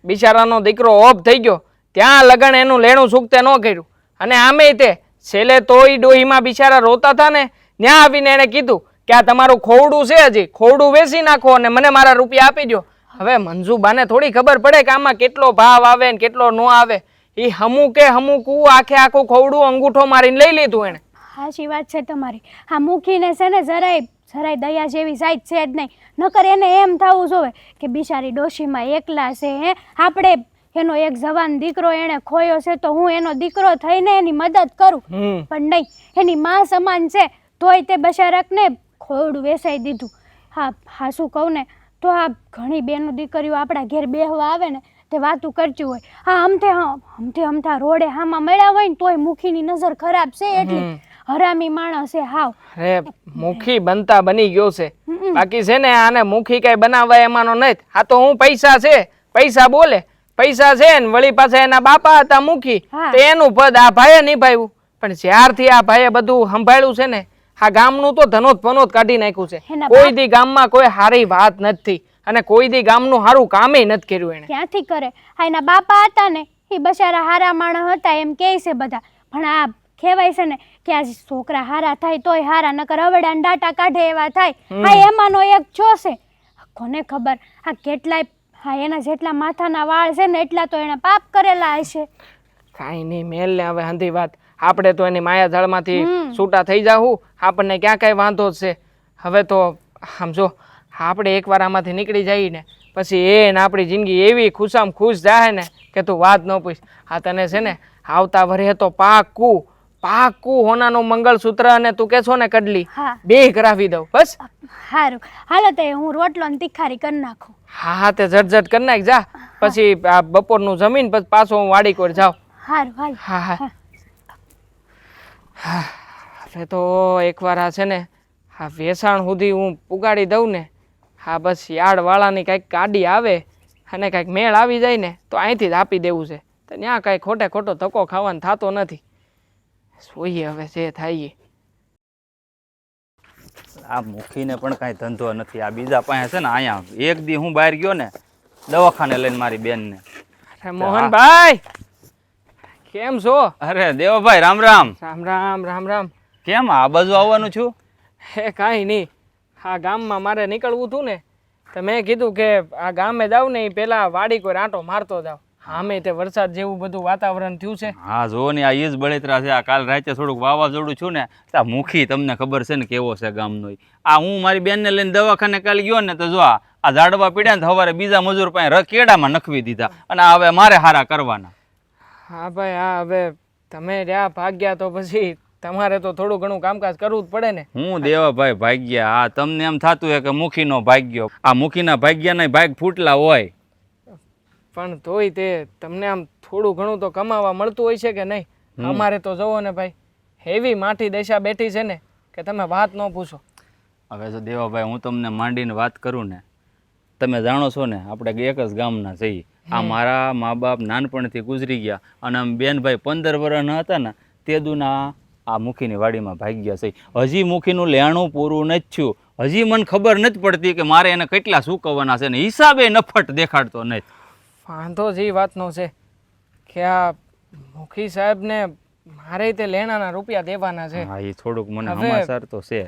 બિચારાનો દીકરો ઓફ થઈ ગયો ત્યાં લગન એનું લેણું સૂકતે ન કર્યું અને આમે તે છેલ્લે તોય ડોહીમાં બિચારા રોતા હતા ને ત્યાં આવીને એણે કીધું કે આ તમારું ખોવડું છે હજી ખોવડું વેચી નાખો અને મને મારા રૂપિયા આપી દો. હવે મંજુબાને થોડી ખબર પડે કે આમાં કેટલો ભાવ આવે ને કેટલો ન આવે. એ હમુકું આખે આખું ખોવડું અંગૂઠો મારીને લઈ લીધું એને. સાચી વાત છે તમારી. હા મૂકીને છે ને જરાય દયા જેવી સાઈડ છે જ નહીં. નકર એને એમ થવું જોવે કે બિચારી ડોશીમાં એકલા છે આપણે એનો એક જવાન દીકરો એને ખોયો છે તો હું એનો દીકરો થઈને એની મદદ કરું પણ નહીં એની માં સમાન છે તોય તે બશારકને ખોવડું વેસાઈ દીધું. હા શું કહું ને તો આ ઘણી બેનો દીકરીઓ આપણા ઘેર બેહવા આવે ને તે વાતું કરતી હોય હા અમથા રોડે હામાં મળ્યા હોય ને તોય મુખીની નજર ખરાબ છે એટલે હરામી માણસ છે હાવ. અરે મુખી બનતા બની ગયો છે બાકી છે ને આને મુખી કઈ બનાવવા એમાંનો નહીં. આ તો હું પૈસા છે પૈસા બોલે પૈસા છે ને વળી પાછા એના બાપા હતા મુખી તો એનું પદ આ ભાઈએ નિભાવ્યું પણ જ્યારથી આ ભાઈએ બધું સંભાળ્યું છે ને આ ગામનું તો ધનોત પનોત કાઢી નાખ્યું છે. કોઈ દી ગામમાં કોઈ હારી વાત નથી અને કોઈ દી ગામનું હારું કામે નથી કર્યું એને. ક્યાંથી કરે? હા એના બાપા હતા ને એ બચારા હારા માણસ હતા એમ કહે છે બધા પણ આ કહેવાય છે ને કે આ છોકરા હારા થાય તોય હારા નકર હવડા ડાટા કાઢે એવા થાય. હા એમાંનો એક છો છે કોને ખબર આ કેટલાય એના જેટલા માથાના વાળ છે ને એટલા તો એને પાપ કરેલા હશે. કાંઈ નહીં મેલ ને હવે હંધી વાત આપણે તો એની માયા જાળમાંથી છૂટા થઈ જાવું આપણને ક્યાં કાંઈ વાંધો છે. હવે તો સમજો આપણે એકવાર આમાંથી નીકળી જઈએ ને પછી એને આપણી જિંદગી એવી ખુશામ ખુશ જાય ને કે તું વાત ન પૂછ. આ તને છે ને આવતા વરે તો પાકું હોનાનું મંગળસૂત્ર અને તું કે છો ને કડલી બે કરાવી દઉં બસ. સારું હાલો તે હું રોટલો ને તીખારી કરી નાખું. હા તે ઝટઝટ કરી નાખ જા પછી આ બપોરનું જમીન પછી પાછો હું વાડી કોર જાઉં. સારું હાલ. હા હવે તો એકવાર આ છે ને આ વેસાણ સુધી હું પુગાડી દઉં ને હા બસ યાર્ડવાળાની કાંઈક ગાડી આવે અને કાંઈક મેળ આવી જાય ને તો અહીંથી જ આપી દેવું છે તો ત્યાં કાંઈ ખોટો ધક્કો ખાવાનો થતો નથી. જોઈએ હવે જે થાય. આ મુખીને પણ કાંઈ ધંધો નથી. આ બીજા પાસે છે ને અહીંયા એક દી હું બહાર ગયો ને દવાખાને લઈને મારી બેનને. અરે મોહનભાઈ કેમ છો? અરે દેવભાઈ રામ રામ. રામ રામ રામ રામ. કેમ આ બાજુ આવવાનું છું? હે કાંઈ નહીં આ ગામમાં મારે નીકળવું હતું ને તો મેં કીધું કે આ ગામે જાઉં ને એ પેલા વાડી કોઈ આંટો મારતો જાવ. આમે તે વરસાદ જેવું બધું વાતાવરણ થયું છે. હા જો ને આ ઈજ બળેતરા છે. આ કાલ રાતે થોડુંક વાવાઝોડું છું ને આ મુખી તમને ખબર છે ને કેવો છે ગામનો. આ હું મારી બેનને લઈને દવાખાને કાલે ગયો ને તો જો આ ઝાડવા પીડ્યા ને સવારે બીજા મજૂર પાસે કેડામાં નખવી દીધા અને હવે મારે હારા કરવાના. હા ભાઈ હા હવે તમે રહ્યા ભાગ્યા તો પછી તમારે તો થોડું ઘણું કામકાજ કરવું જ પડે ને. હું દેવાભાઈ ભાગ્યા આ તમને એમ થતું હોય કે મુખીનો ભાગ્યો. આ મુખીના ભાગ્યના ભાગ ફૂટલા હોય પણ તોય તે તમને આમ થોડું ઘણું તો કમાવા મળતું હોય છે કે નહીં? અમારે તો જુઓ ને ભાઈ એવી માઠી દશા બેઠી છે ને કે તમે વાત ન પૂછો. હવે જો દેવાભાઈ હું તમને માંડીને વાત કરું ને તમે જાણો છો ને આપણે એક જ ગામના છીએ. આ મારા મા બાપ નાનપણથી ગુજરી ગયા અને આમ બેનભાઈ 15 વર્ષના હતા ને તે દુના આ મુખીની વાડીમાં ભાગ્યા છે. હજી મુખીનું લેણું પૂરું નથી થયું. હજી મને ખબર નથી પડતી કે મારે એને કેટલા સૂકવવાના છે ને હિસાબે નફટ દેખાડતો નથી. વાંધો જ એ વાતનો છે કે આ મુખી સાહેબને મારે તે લેણાના રૂપિયા દેવાના છે. હા એ થોડુંક મને હવે- હમાસર તો છે.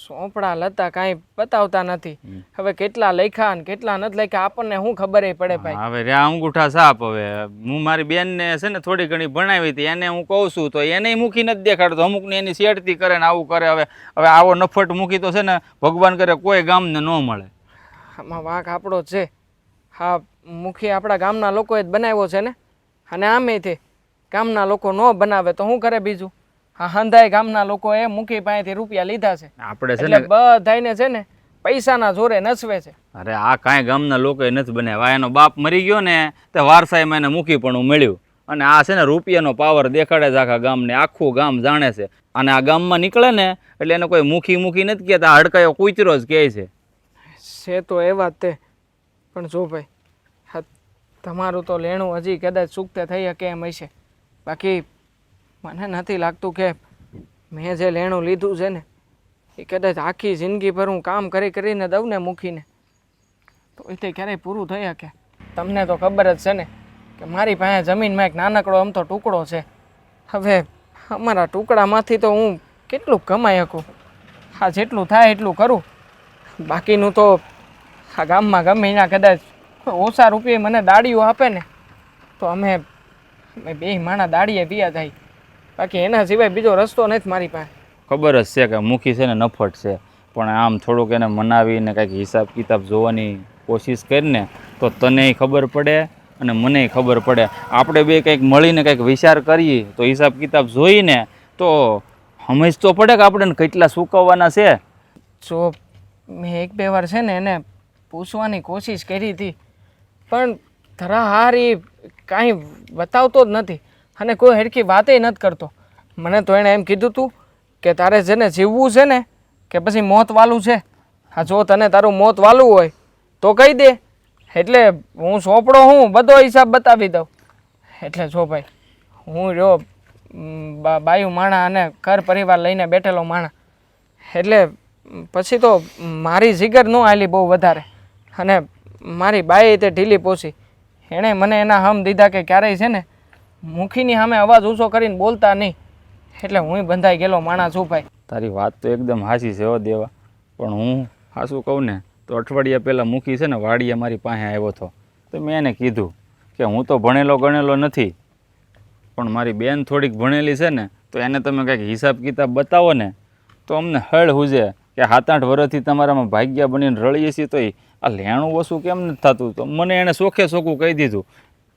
સોંપડા લતા કાંઈ બતાવતા નથી. હવે કેટલા લખ્યા ને કેટલા નથી લખ્યા આપણને શું ખબર પડે ભાઈ. હવે રે અંગૂઠા સાપ. હવે હું મારી બેનને છે ને થોડી ઘણી ભણાવી હતી એને હું કહું છું તો એને મૂકી નથી દેખાડતો. અમુકને એની શેડતી કરે ને આવું કરે. હવે આવો નફટ મૂકી તો છે ને ભગવાન કરે કોઈ ગામને ન મળે. આમાં વાંક આપણો જ છે. હા મુખી આપણા ગામના લોકોએ જ બનાવ્યો છે ને. અને આમે તે ગામના લોકો ન બનાવે તો શું કરે બીજું. હા હંધાય ગામના લોકોએ મુખી પાસેથી રૂપિયા લીધા છે. આપણે છે એટલે ને બધાયને છે ને પૈસાના જોરે નસવે છે. અરે આ કાંઈ ગામના લોકોએ નથી બનાવ્યા. એનો બાપ મરી ગયો ને તે વારસાઈમાં એને મૂકી પણ મળ્યું. અને આ છે ને રૂપિયાનો પાવર દેખાડે છે આખા ગામને. આખું ગામ જાણે છે. અને આ ગામમાં નીકળે ને એટલે એને કોઈ મૂકી નથી કહેતા. હડકાયો કૂતરો જ કહે છે. છે તો એવા જ તે. પણ જો ભાઈ હા તમારું તો લેણું હજી કદાચ ચૂકતે થઈ શકે એમ હશે. બાકી મને નથી લાગતું કે મેં જે લેણું લીધું છે ને એ કદાચ આખી જિંદગીભર હું કામ કરીને દઉં ને મૂકીને તો એ તે ક્યારેય પૂરું થઈ શકે. તમને તો ખબર જ છે ને કે મારી પાસે જમીનમાં એક નાનકડો આમ તો ટુકડો છે. હવે અમારા ટુકડામાંથી તો હું કેટલું કમાઈ શકું. હા જેટલું થાય એટલું કરું. બાકીનું તો આ ગામમાં ગમે એના કદાચ ઓછા રૂપિયે મને દાડીઓ આપે ને તો અમે બે માણા દાડીએ પિયા જાય. બાકી એના સિવાય બીજો રસ્તો નથી મારી પાસે. ખબર જ છે કે મુખી છે ને નફટ છે. પણ આમ થોડુંક એને મનાવીને કંઈક હિસાબ કિતાબ જોવાની કોશિશ કરીને તો તનેય ખબર પડે અને મનેય ખબર પડે. આપણે બે કંઈક મળીને કંઈક વિચાર કરીએ તો હિસાબ કિતાબ જોઈને તો સમજ તો પડે કે આપણે કેટલા સૂકવવાના છે. જો મેં એક બે વાર છે ને એને પૂછવાની કોશિશ કરી હતી પણ ધરા હારી કાંઈ બતાવતો જ નથી અને કોઈ હરખી વાતે નથી કરતો. મને તો એણે એમ કીધું હતું કે તારે જેને જીવવું છે ને કે પછી મોત વાલું છે. હા જો તને તારું મોત વાલું હોય તો કહી દે એટલે હું સોંપડો હું બધો હિસાબ બતાવી દઉં. એટલે જો ભાઈ હું રહ્યો બાયું માણા અને ઘર પરિવાર લઈને બેઠેલો માણા એટલે પછી તો મારી જીગર ન આલી બહુ વધારે અને મારી બાઈએ તે ઢીલી પોસી. એણે મને એના હમ દીધા કે ક્યારેય છે ને મુખીની સામે અવાજ ઊંચો કરીને બોલતા નહીં. એટલે હું બંધાઈ ગયેલો માણસ છું ભાઈ. તારી વાત તો એકદમ હાચી છે હો દેવા. પણ હું હાચું કહું ને તો અઠવાડિયા પહેલાં મુખી છે ને વાડીએ મારી પાસે આવ્યો હતો તો મેં એને કીધું કે હું તો ભણેલો ગણેલો નથી પણ મારી બેન થોડીક ભણેલી છે ને તો એને તમે કંઈક હિસાબ કિતાબ બતાવો ને તો અમને હળ હુજે કે 7-8 વર્ષથી તમારામાં ભાગ્યા બનીને રળીએ છીએ તોય આ લેણું ઓછું કેમ નથી થતું. તો મને એણે ચોખ્ખે ચોખ્ખું કહી દીધું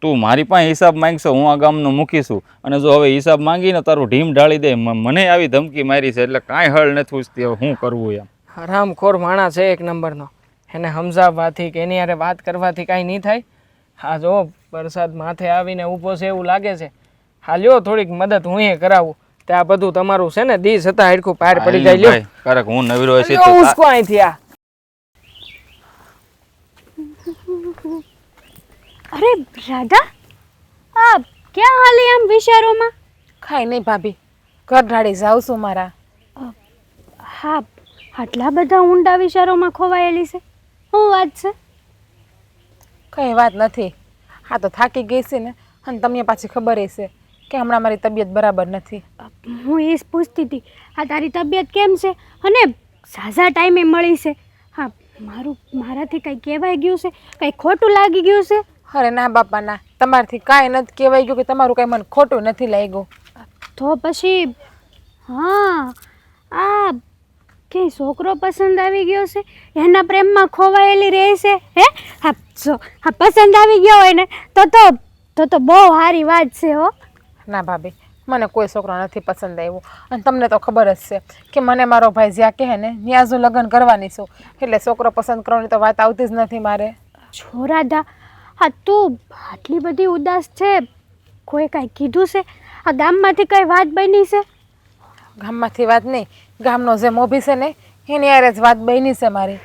તું મારી પાસે હિસાબ માંગશો હું આ ગામનો મૂકીશું અને જો હવે હિસાબ માંગીને તારું ઢીમ ઢાળી દે. મને આવી ધમકી મારી છે એટલે કાંઈ હળ નથી પૂછતી હવે શું કરવું એમ. હરામખોર માણસ છે એક નંબરનો. એને સમજાવવાથી કે એની હારે વાત કરવાથી કાંઈ નહીં થાય. હા જો વરસાદ માથે આવીને ઊભો છે એવું લાગે છે. હા લ્યો થોડીક મદદ હું એ કરાવું. તે આ બધું તમારું છે ને દી છતાં હેડકું પાર પડી જાય. લ્યો કારક હું નવીરો હશે લ્યો ઉસકો અહીંથી આ. અરે રાધા આ ક્યાં હાલી આમ વિચારોમાં? ખાઈ નહીં ભાભી, ઘર ઢાળી જાઉં છું મારા. હા આટલા બધા ઊંડા વિચારોમાં ખોવાયેલી છે. શું વાત છે? કંઈ વાત નથી. હા તો થાકી ગઈ છે ને અને તમને પાછી ખબર હશે કે હમણાં મારી તબિયત બરાબર નથી. હું એ જ પૂછતી હતી આ તારી તબિયત કેમ છે અને ઝાઝા ટાઈમે મળી છે. હા મારાથી કંઈ કહેવાય ગયું છે? કંઈ ખોટું લાગી ગયું છે? અરે ના બાપા ના, તમારથી કાંઈ નથી કહેવાય ગયું કે તમારું કાંઈ મને ખોટું નથી લાગ્યું. તો પછી હા આ કે છોકરો પસંદ આવી ગયો છે એના પ્રેમમાં ખોવાયેલી રહે છે હે? હા જો હા પસંદ આવી ગયો હોય ને તો બહુ સારી વાત છે હો. ના ભાભી, મને કોઈ છોકરો નથી પસંદ આવ્યો અને તમને તો ખબર જ છે કે મને મારો ભાઈ જ્યાં કહે ને ત્યાં જ હું લગ્ન કરવાની છું. એટલે છોકરો પસંદ કરવાની તો વાત આવતી જ નથી મારે. જો રાધા હા તું આટલી બધી ઉદાસ છે, કોઈ કાંઈ કીધું છે? આ ગામમાંથી કઈ વાત બની છે? ગામમાંથી વાત નહીં, ગામનો જે મોભી છે ને એની યારે જ વાત બની છે મારી.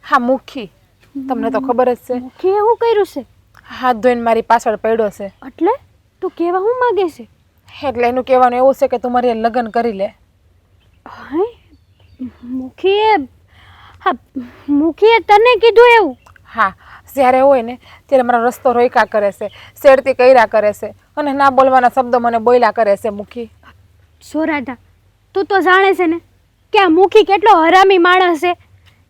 હા મુખી, તમને તો ખબર જ છે. મુખી એવું કર્યું છે? હાથ ધોઈને મારી પાછળ પડ્યો છે. એટલે તું કહેવા હું માગે છે? એટલે એનું કહેવાનું એવું છે કે તું મારી હારે લગ્ન કરી લે. હે? મુખીએ હા મુખીએ તને કીધું એવું? હા, જ્યારે હોય ને ત્યારે મારો રસ્તો રોક્યા કરે છે, શેરતી કર્યા કરે છે અને ના બોલવાના શબ્દો મને બોલ્યા કરે છે. મુખી, જો રાધા, તું તો જાણે છે ને કે આ મુખી કેટલો હરામી માણસ છે.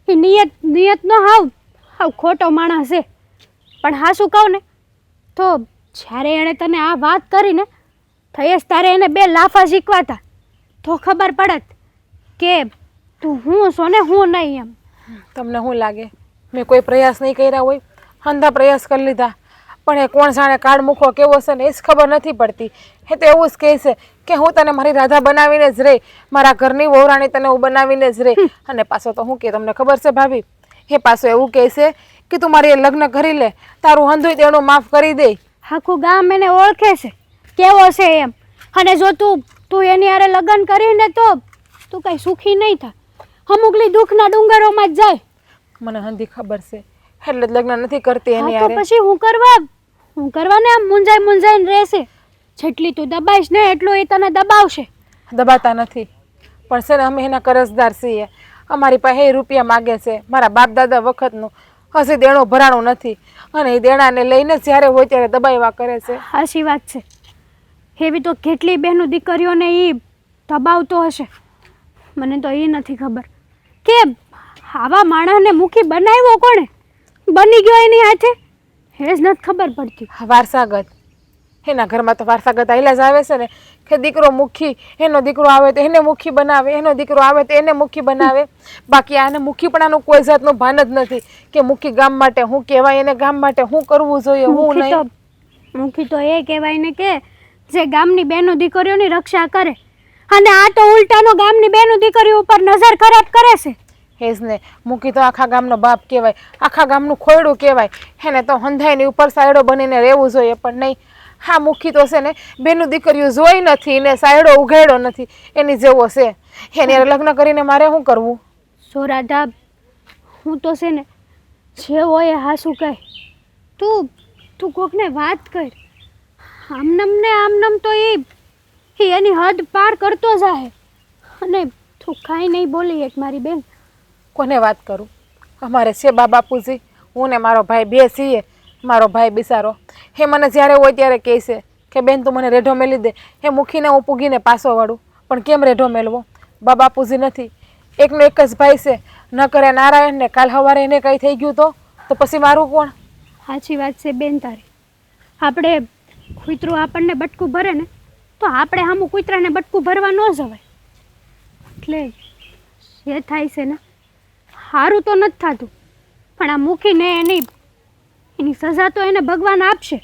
એ નિયતનો હાવ ખોટો માણસ છે. પણ હા શું કહું ને તો જ્યારે એણે તને આ વાત કરી ને થયેસ તારે એને 2 લાફા શીખવાતા તો ખબર પડત કે તું હું છો ને હું નહીં એમ. તમને શું લાગે મેં કોઈ પ્રયાસ નહીં કર્યા હોય? અંધા પ્રયાસ કરી લીધા, પણ એ કોણ જાણે કાળ મૂકો કેવો છે ને એ જ ખબર નથી પડતી. એ તો એવું જ કહે છે કે હું તને મારી રાધા બનાવીને જ રહી, મારા ઘરની વહુરાણી તને હું બનાવીને જ રહી. અને પાછો તો હું કે તમને ખબર છે ભાભી, એ પાછો એવું કહે છે કે તું મારી લગ્ન કરી લે, તારું હંધુય તેનું માફ કરી દે. આખું ગામ એને ઓળખે છે કેવો છે એમ. અને જો તું એની હારે લગ્ન કરીને તો તું કઈ સુખી નહીં થાય. અમુકલી દુઃખના ડુંગરોમાં જ જાય. મને હંધી ખબર છે એટલે જ લગ્ન નથી કરતી એની હા તો હારે. પછી હું કરવા ને આમ મુંજાઈને રહેશે. જેટલી તું દબાઈશ ને એટલું એ તને દબાવશે. દબાતા નથી, પણ છે ને અમે એના કરજદાર છીએ. અમારી પાસે રૂપિયા માગે છે મારા બાપ દાદા વખતનું, હજી દેણું ભરાણું નથી અને એ દેણાને લઈને જ્યારે હોય ત્યારે દબાવ્યા કરે છે. સાચી વાત છે. એવી તો કેટલી બહેનો દીકરીઓને એ દબાવતો હશે. મને તો એ નથી ખબર કે આવા માણસને મુખી બનાવ્યો કોણે, બની ગયો એની હાથે એ જ નથી ખબર પડતી. વારસાગત એના ઘરમાં તો વારસાગત આયલા જ આવે છે ને કે દીકરો મુખી, એનો દીકરો આવે તો એને મુખી બનાવે, એનો દીકરો આવે તો એને મુખી બનાવે. બાકી આને મુખીપણાનું કોઈ જાતનું ભાન જ નથી કે મુખી ગામ માટે હું કહેવાય, એને ગામ માટે હું કરવું જોઈએ, હું નહીં. મુખી તો એ કહેવાય ને કે જે ગામની બહેનો દીકરીઓની રક્ષા કરે. અને આ તો ઉલટાનો ગામની બહેનો દીકરીઓ ઉપર નજર ખરાબ કરે છે. હેજ ને, મુખી તો આખા ગામનો બાપ કહેવાય, આખા ગામનું ખોયડું કહેવાય. એને તો હંધાઈની ઉપર સાયડો બનીને રહેવું જોઈએ, પણ નહીં. હા, મુખી તો છે ને બેનું દીકરીઓ જોઈ નથી ને સાયડો ઉઘાડ્યો નથી, એની જેવો છે. એની હારે લગ્ન કરીને મારે શું કરવું? સો રાધા, હું તો છે ને જે હોય હાસું કહે. તું કોકને વાત કર. આમનમ તો એ એની હદ પાર કરતો જાય. અને તું કાંઈ નહીં બોલી એક મારી બેન. કોને વાત કરું? અમારે છે બા બાપુજી, હું ને મારો ભાઈ બે છીએ. મારો ભાઈ બિસારો એ મને જ્યારે હોય ત્યારે કહે છે કે બેન તું મને રેઢો મેલી દે. એ મૂકીને હું પૂગીને પાછો વળું, પણ કેમ રેઢો મેલવો? બા બાપુજી નથી, એકનો એક જ ભાઈ છે. ન કરે નારાયણ ને કાલ સવારે એને કંઈ થઈ ગયું તો પછી મારું કોણ? સાચી વાત છે બેન તારી. આપણે કૂતરું આપણને બટકું ભરે ને તો આપણે સામું કૂતરાને બટકું ભરવા ન જવાય. એટલે જે થાય છે ને સારું તો નથી થતું, પણ આ મૂકીને એની સજા તો એને ભગવાન આપશે.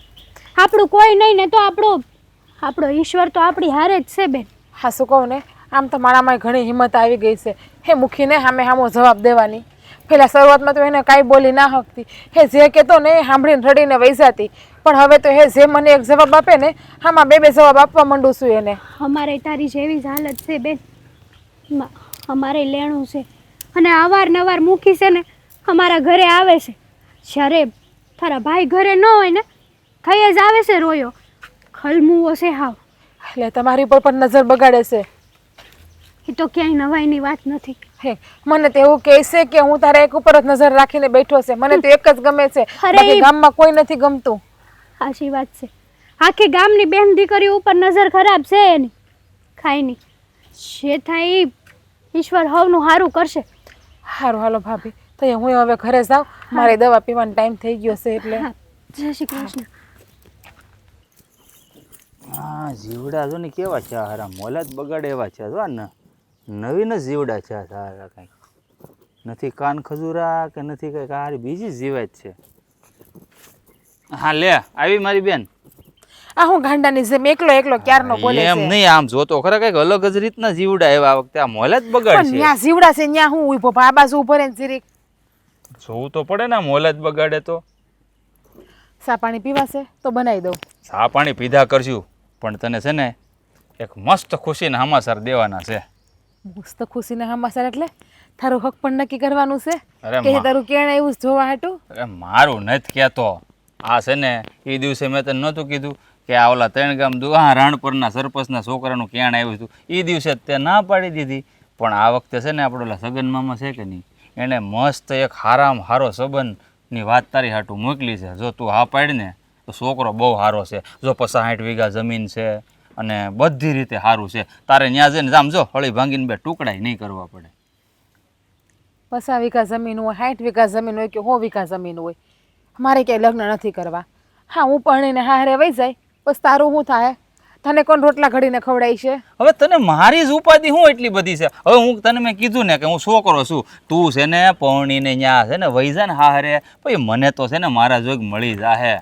આપણું કોઈ નહીં ને તો આપણો ઈશ્વર તો આપણી હારે જ છે બેન. હા, શું કહું ને, આમ તો મારામાં ઘણી હિંમત આવી ગઈ છે હે મૂકીને સામો જવાબ દેવાની. પહેલાં શરૂઆતમાં તો એને કાંઈ બોલી ના શકતી. હે જે કહેતો ને એ સાંભળીને રડીને વહી જતી, પણ હવે તો હે જે મને એક જવાબ આપે ને આમાં બે જવાબ આપવા માંડું છું એને. અમારે તારી જેવી જ હાલત છે બેન. અમારે લેણું છે અને અવારનવાર મૂકી છે ને અમારા ઘરે આવે છે. જ્યારે તારા ભાઈ ઘરે ન હોય ને થઈ જ આવે છે રોયો. ખલમુવો છે હાવ. એટલે તમારી ઉપર પણ નજર બગાડે છે. એ તો ક્યાંય નવાઈની વાત નથી. હે મને તો એવું કહે છે કે હું તારા એક ઉપર જ નજર રાખીને બેઠો છે. મને તો એક જ ગમે છે, બાકી ગામમાં કોઈ નથી ગમતું. સાચી વાત છે. આખી ગામની બેન દીકરી ઉપર નજર ખરાબ છે એની. ખાઈ નહીં જે થાય એ ઈશ્વર હવનું સારું કરશે. સારું હાલો ભાભી, તો હું હવે ઘરે જાઉં, મારે દવા પીવાનો ટાઈમ થઈ ગયો છે એટલે. જય શ્રી કૃષ્ણ. હા, જીવડા જો ને કેવા છે હારા, મોલા જ બગાડે એવા છે. જો ને નવીન જ જીવડા છે સારા, કંઈક નથી કાન ખજૂરા કે નથી કંઈક હારી બીજી જીવાત છે. હા લે આવી મારી બેન. આ હું ગાંડાની જેમ એકલો ક્યારનો બોલે એમ છે. નહીં, આમ જોતો ખરા કઈક અલગ જ રીતના જીવડા એવા આ વખતે આ મોલા જ બગાડ પણ છે. ન્યા જીવડા છે ન્યા હું ઉભો આ બાજુ ઉભો રહે ને જીરીક જોવું તો પડે ને, મોલા જ બગાડે તો. સા પાણી પીવાશે તો બનાવી દઉં. ચા પાણી પીધા કરશું, પણ તને છે ને એક મસ્ત ખુશીના સમાચાર દેવાના છે. મસ્ત ખુશીના સમાચાર એટલે તારું હક પણ નક્કી કરવાનું છે અરે કે તારું કેણ આવ્યું જોવા હાટું? અરે મારું નથી કહેતો. આ છે ને એ દિવસે મેં તને નહોતું કીધું કે આ ઓલા 3 ગામ રાણપરના સરપંચના છોકરાનું ક્યાં આવ્યું હતું એ દિવસે તે ના પાડી દીધી. પણ આ વખતે છે ને આપણે ઓલા સગન મામા છે કે નહીં, એણે મસ્ત એક હારામાં હારો સંબંધની વાત તારી હાટું મોકલી છે. જો તું હા પાડ ને તો છોકરો બહુ સારો છે. જો 60 વીઘા જમીન છે અને બધી રીતે સારું છે. તારે ત્યાં જઈને આમ જો હળી ભાંગીને 2 ટુકડા નહીં કરવા પડે. 50 વીઘા જમીન હોય, 60 વીઘા જમીન હોય કે 100 વીઘા જમીન હોય, મારે ક્યાંય લગ્ન નથી કરવા. હા, હું પરણીને હારે વહી જાય, બસ તારું શું થાય? તને કોણ રોટલા ઘડીને ખવડાય છે? હવે તને મારી જ ઉપાધિ શું એટલી બધી છે? હવે હું તને મેં કીધું ને કે હું છોકરો છું, તું છે ને પરણીને ન્યા છે ને વહી જા ને હારે, પછી મને તો છે ને મારા જોગ મળી જાહે.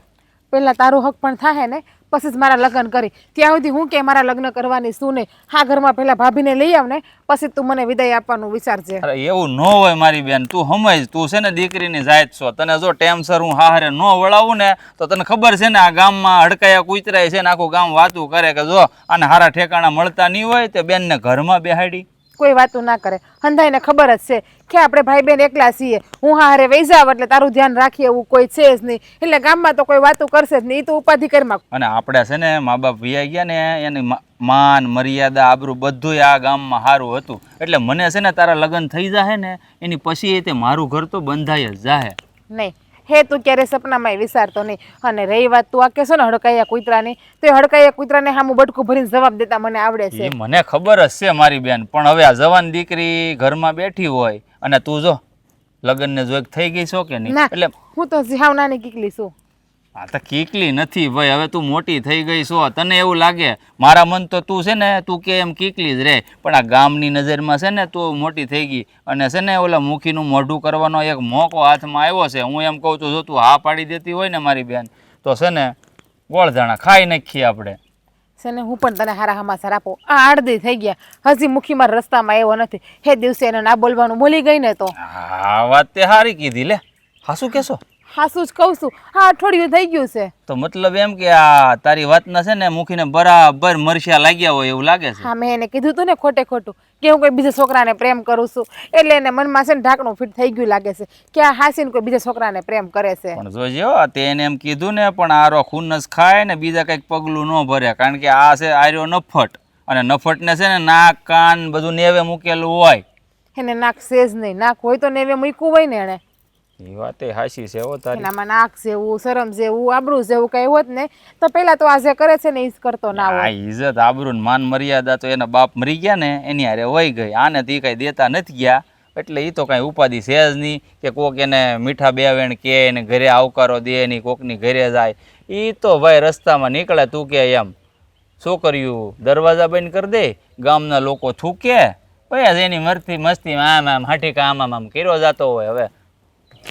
પહેલા તારું હક પણ થાય ને, પછી જ મારા લગ્ન કરી. ત્યાં સુધી હું કે મારા લગ્ન કરવાની શું નહીં. હા, ઘરમાં પહેલા ભાભીને લઈ આવ ને, પછી તું મને વિદાય આપવાનું વિચારજે. અરે એવું ન હોય મારી બેન, તું સમજ, તું છે ને દીકરીની જાત છો. તને જો ટેમસર હું હારે ન વળાવું ને તો તને ખબર છે ને આ ગામમાં હડકાયા કૂતરાય છે ને આખું ગામ વાતું કરે કે જો આને હારા ઠેકાણા મળતા નહીં હોય તે બેનને ઘરમાં બેહાડી. કોઈ વાતું ના કરે. હંધાઈને ખબર જ છે કે આપણે ભાઈ બેન એકલા છીએ. હું હારે વહી જાવ એટલે તારું ધ્યાન રાખીએ એવું કોઈ છે જ નહીં. એટલે ગામમાં તો કોઈ વાતું કરશે જ નહીં. એ તો ઉપાધિ કરી. અને આપણે છે ને મા બાપ વિયાઈ ગયા ને એની માન મર્યાદા આબરૂ બધુંય આ ગામમાં સારું હતું. એટલે મને છે ને તારા લગ્ન થઈ જાહે ને એની પછી તે મારું ઘર તો બંધાય જ જાહે. નહીં હે, તું ક્યારે સપનામાં વિચારતો નહીં. અને રહી વાત તું આ કહેશો ને હડકાયા કૂતરાની, તો એ હડકાયા કૂતરાને સામું બટકું ભરીને જવાબ દેતા મને આવડે છે. એ મને ખબર જ છે મારી બેન, પણ હવે આ જવાન દીકરી ઘરમાં બેઠી હોય અને તું જો લગ્નને જો થઈ ગઈ છો કે નહીં, ના, એટલે હું તો હાવ નાની કીકલી છું. આ તો કીકલી નથી ભાઈ, હવે તું મોટી થઈ ગઈ છો. તને એવું લાગે મારા મન તો તું છે ને તું કે એમ કીકલી જ રહે, પણ આ ગામની નજરમાં છે ને તું મોટી થઈ ગઈ. અને છે ને ઓલા મુખીનું મોઢું કરવાનો એક મોકો હાથમાં આવ્યો છે. હું એમ કહું છું જો તું હા પાડી દેતી હોય ને મારી બેન તો છે ને ગોળધાણા ખાઈ નાખીએ આપણે. છે ને હું પણ તને હારા હમાસા આપો. આ અડધી થઈ ગયા, હજી મુખી મારા રસ્તામાં આવ્યો નથી. હે દિવસે એને ના બોલવાનું બોલી ગઈ ને તો. આ વાત તે સારી કીધી લે. હા શું કહેશો? હાસું જ કહું છું. હા, અઠવાડિયું થઈ ગયું છે. તો મતલબ એમ કે આ તારી વાતના છે ને મુખીને બરાબર મરશિયા લાગ્યા હોય એવું લાગે છે. હા, મેં એને કીધું તું ને ખોટે ખોટું કે હું કોઈ બીજા છોકરાને પ્રેમ કરું છું, એટલે એને મનમાં છે ને ઢાંકણું ફીટ થઈ ગયું લાગે છે કે આ હાસીને કોઈ બીજા છોકરાને પ્રેમ કરે છે. પણ જોજો તે એને એમ કીધું ને પણ આરો ખૂન જ ખાય ને બીજા કંઈક પગલું ન ભરે. કારણ કે આ છે આર્યો નફટ, અને નફટને છે ને નાક કાન બધું નેવે મૂકેલું હોય. એને નાક સેજ નહીં. નાક હોય તો નેવે મૂક્યું હોય ને એને. એ વાત એ હાસી છે હો તારી. એનામાં નાક જેવું, શરમ જેવું, આબરૂ જેવું કઈ હોત ને તો પેલા તો આ જે કરે છે ને ઈ જ કરતો ના આ હોય. ઇજ્જત આબરૂ ને માન મર્યાદા તો એના બાપ મરી ગયા ને એની હારે વહી ગઈ. આને તો કઈ દેતા નથી ગયા, એટલે એ તો કઈ ઉપાધિ છે જ નહીં કે કોક એને મીઠા બેવેણ કે એને ઘરે આવકારો દે નહીં, કોકની ઘરે જાય. એ તો ભાઈ રસ્તામાં નીકળે તું કે એમ છોકરીયું દરવાજા બંધ કરી દે, ગામના લોકો થૂકે ભાઈ એની મસ્તી આમ આમ હાટીકા આમ કર્યો જતો હોય. હવે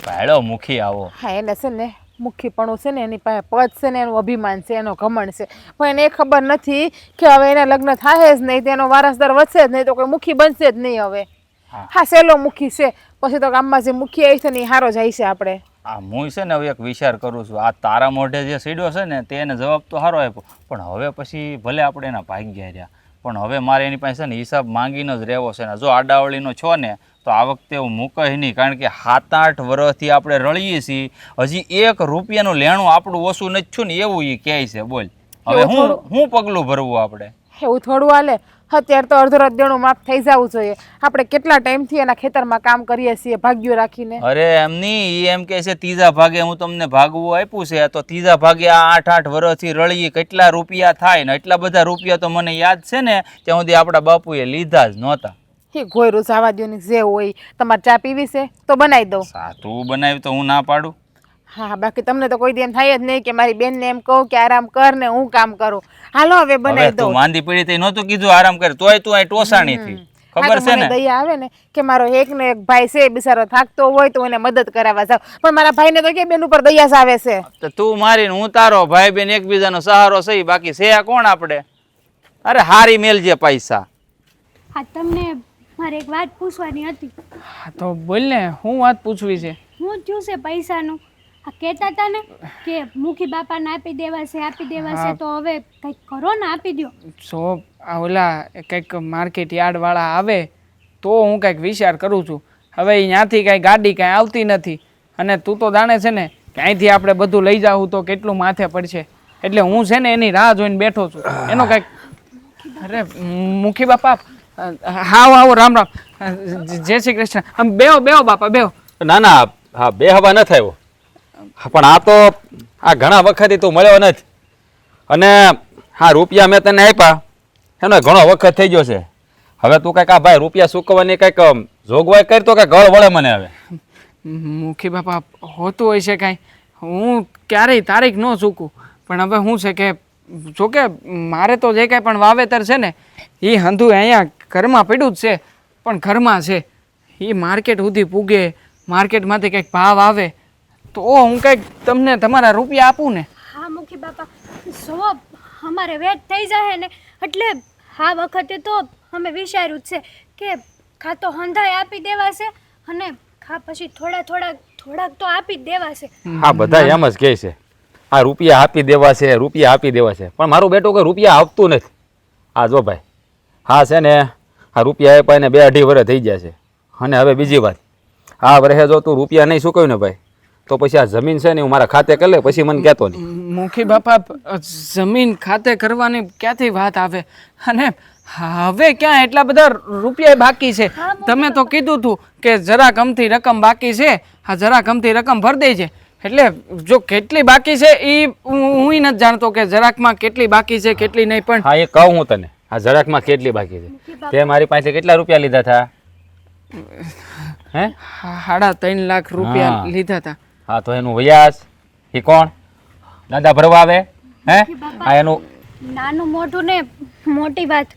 ભાડો મુખી આવો. હા, એને છે ને મુખીપણું છે ને એની પાસે પદ છે ને એનું અભિમાન છે, એનો ઘમંડ છે. પણ એને એ ખબર નથી કે હવે એના લગ્ન થાય જ નહીં, તેનો વારસદાર વધશે જ નહીં, તો કોઈ મુખી બનશે જ નહીં હવે. હા, સેલો મુખી છે. પછી તો ગામમાં જે મુખી આવી છે ને એ હારો જાય છે આપણે. આ હું છે ને હવે એક વિચાર કરું છું, આ તારા મોઢે જે સીડ્યો છે ને તેને જવાબ તો સારો આપ્યો, પણ હવે પછી ભલે આપણે એના ભાગ્યા રહ્યા, પણ હવે મારે એની પાસે ને હિસાબ માંગીને જ રહેવો છે ને. જો આડાવળીનો છો ને તો આ વખતે હું મૂકાય નહીં, કારણ કે 7-8 વર્ષથી આપણે રળીએ છીએ, હજી 1 રૂપિયાનું લેણું આપણું ઓછું નથી થયું ને એવું એ કહે છે. બોલ હવે હું પગલું ભરવું આપણે? એવું થોડું હાલે. અત્યારે તો અડધો રાત દેણું માફ થઈ જવું જોઈએ. આપણે કેટલા ટાઈમથી એના ખેતરમાં કામ કરીએ છીએ ભાગ્યો રાખીને. અરે એમ નહીં, એ એમ કહે છે 3જા ભાગે હું તમને ભાગવું આપ્યું છે, તો 3જા ભાગે આ 8-8 વર્ષથી રળીએ કેટલા રૂપિયા થાય ને એટલા બધા રૂપિયા તો મને યાદ છે ને ત્યાં સુધી આપણા બાપુએ લીધા જ નહોતા. એ ગોયરું જવા દો ને, જે હોય. તમારે ચા પીવી છે તો બનાવી દઉં. તું બનાવી તો હું ના પાડું? હા, બાકી તમને તો કોઈ દી એમ થાય જ નહીં કે મારી બેનને એમ કહું કે આરામ કર ને હું કામ કરું. હાલો હવે બનાવી દઉં. તું માંદી પડી તે નહોતું કીધું આરામ કર, તોય તું અહીં ટોસાણી થી. ખબર છે ને દયા આવે ને કે મારો એક ને એક ભાઈ છે બિચારો થાકતો હોય તો એને મદદ કરાવવા જાવ, પણ મારા ભાઈને તો કે બેન ઉપર દયા જ આવે છે. તો તું મારી હું તારો ભાઈ બેન એકબીજાનો સહારો સહી, બાકી છે કોણ આપણે? અરે હારી મેલજે પૈસા. હા, તમને મારે એક વાત પૂછવાની હતી. હા તો બોલ ને, શું વાત પૂછવી છે? શું થયું છે પૈસાનું? આ કહેતા હતા ને કે મુખી બાપાને આપી દેવા છે, તો હવે કંઈક કરો ને આપી દો. સો આ ઓલા કંઈક માર્કેટ યાર્ડવાળા આવે તો હું કંઈક વિચાર કરું છું. હવે અહીંયાથી કાંઈ ગાડી કાંઈ આવતી નથી, અને તું તો જાણે છે ને કે અહીંથી આપણે બધું લઈ જાવું તો કેટલું માથે પડશે. એટલે હું છે ને એની રાહ જોઈને બેઠો છું. એનો કંઈક અરે મુખી બાપા હાવ આવો રામ રામ જય શ્રી કૃષ્ણ. બેહો બેહો બાપા બેહો. ના ના હા બે હવા ન થયો પણ આ તો આ ઘણા વખતથી તું મળ્યો નથી અને હા રૂપિયા મેં તને આપ્યા એનો ઘણો વખત થઈ ગયો છે. હવે તું કંઈક આ ભાઈ રૂપિયા ચૂકવવાની કંઈક જોગવાઈ કરતો કે ગળ વળે મને હવે. મુખી બાપા હોતું હોય છે કાંઈ, હું ક્યારેય તારીખ ન ચૂકું, પણ હવે શું છે કે જોકે મારે તો જે કાંઈ પણ વાવેતર છે ને એ હંધું અહીંયા ઘરમાં પડ્યું જ છે, પણ ઘરમાં છે એ માર્કેટ સુધી પૂગે, માર્કેટમાંથી કંઈક ભાવ આવે તો હું કંઈક તમને તમારા રૂપિયા આપું ને. હા મુખી બાપા જો અમારે વેટ થઈ જાય ને એટલે આ વખતે તો અમે વિચાર્યું જ છે કે કાં તો હંધાય આપી દેવાશે અને કાં પછી થોડાક તો આપી જ દેવાશે. હા બધા એમ જ કહે છે આ રૂપિયા આપી દેવા છે રૂપિયા આપી દેવા છે પણ મારું બેટું કોઈ રૂપિયા આપતું નથી. હા જો ભાઈ હા છે ને આ રૂપિયા આપ્યા ને 2-2.5 વર્ષ થઈ ગયા છે અને હવે બીજી વાત આ વર્ષે જો તું રૂપિયા નહીં ચૂકવ્યું ને ભાઈ તો પછી આ જમીન છે ને હું મારા ખાતે કરી લે પછી મને કહેતો નહીં. મુખી બાપા જમીન ખાતે કરવાની ક્યાંથી વાત આવે અને હવે ક્યાં એટલા બધા રૂપિયા બાકી છે. તમે તો કીધું હતું કે જરા કમથી રકમ બાકી છે, હા જરા કમથી રકમ ભરી દે છે એટલે જો કેટલી બાકી છે એ હું નથી જાણતો કે જરાકમાં કેટલી બાકી છે કેટલી નહીં. પણ હા એ કહું હું તને આ જરાકમાં કેટલી બાકી છે તે મારી પાસે કેટલા રૂપિયા લીધા હતા હે 3.5 લાખ રૂપિયા લીધા હતા. હા તો એનું વ્યાજ એ કોણ દાદા ભરવા આવે હે આ એનું નાનું મોટું ને મોટી વાત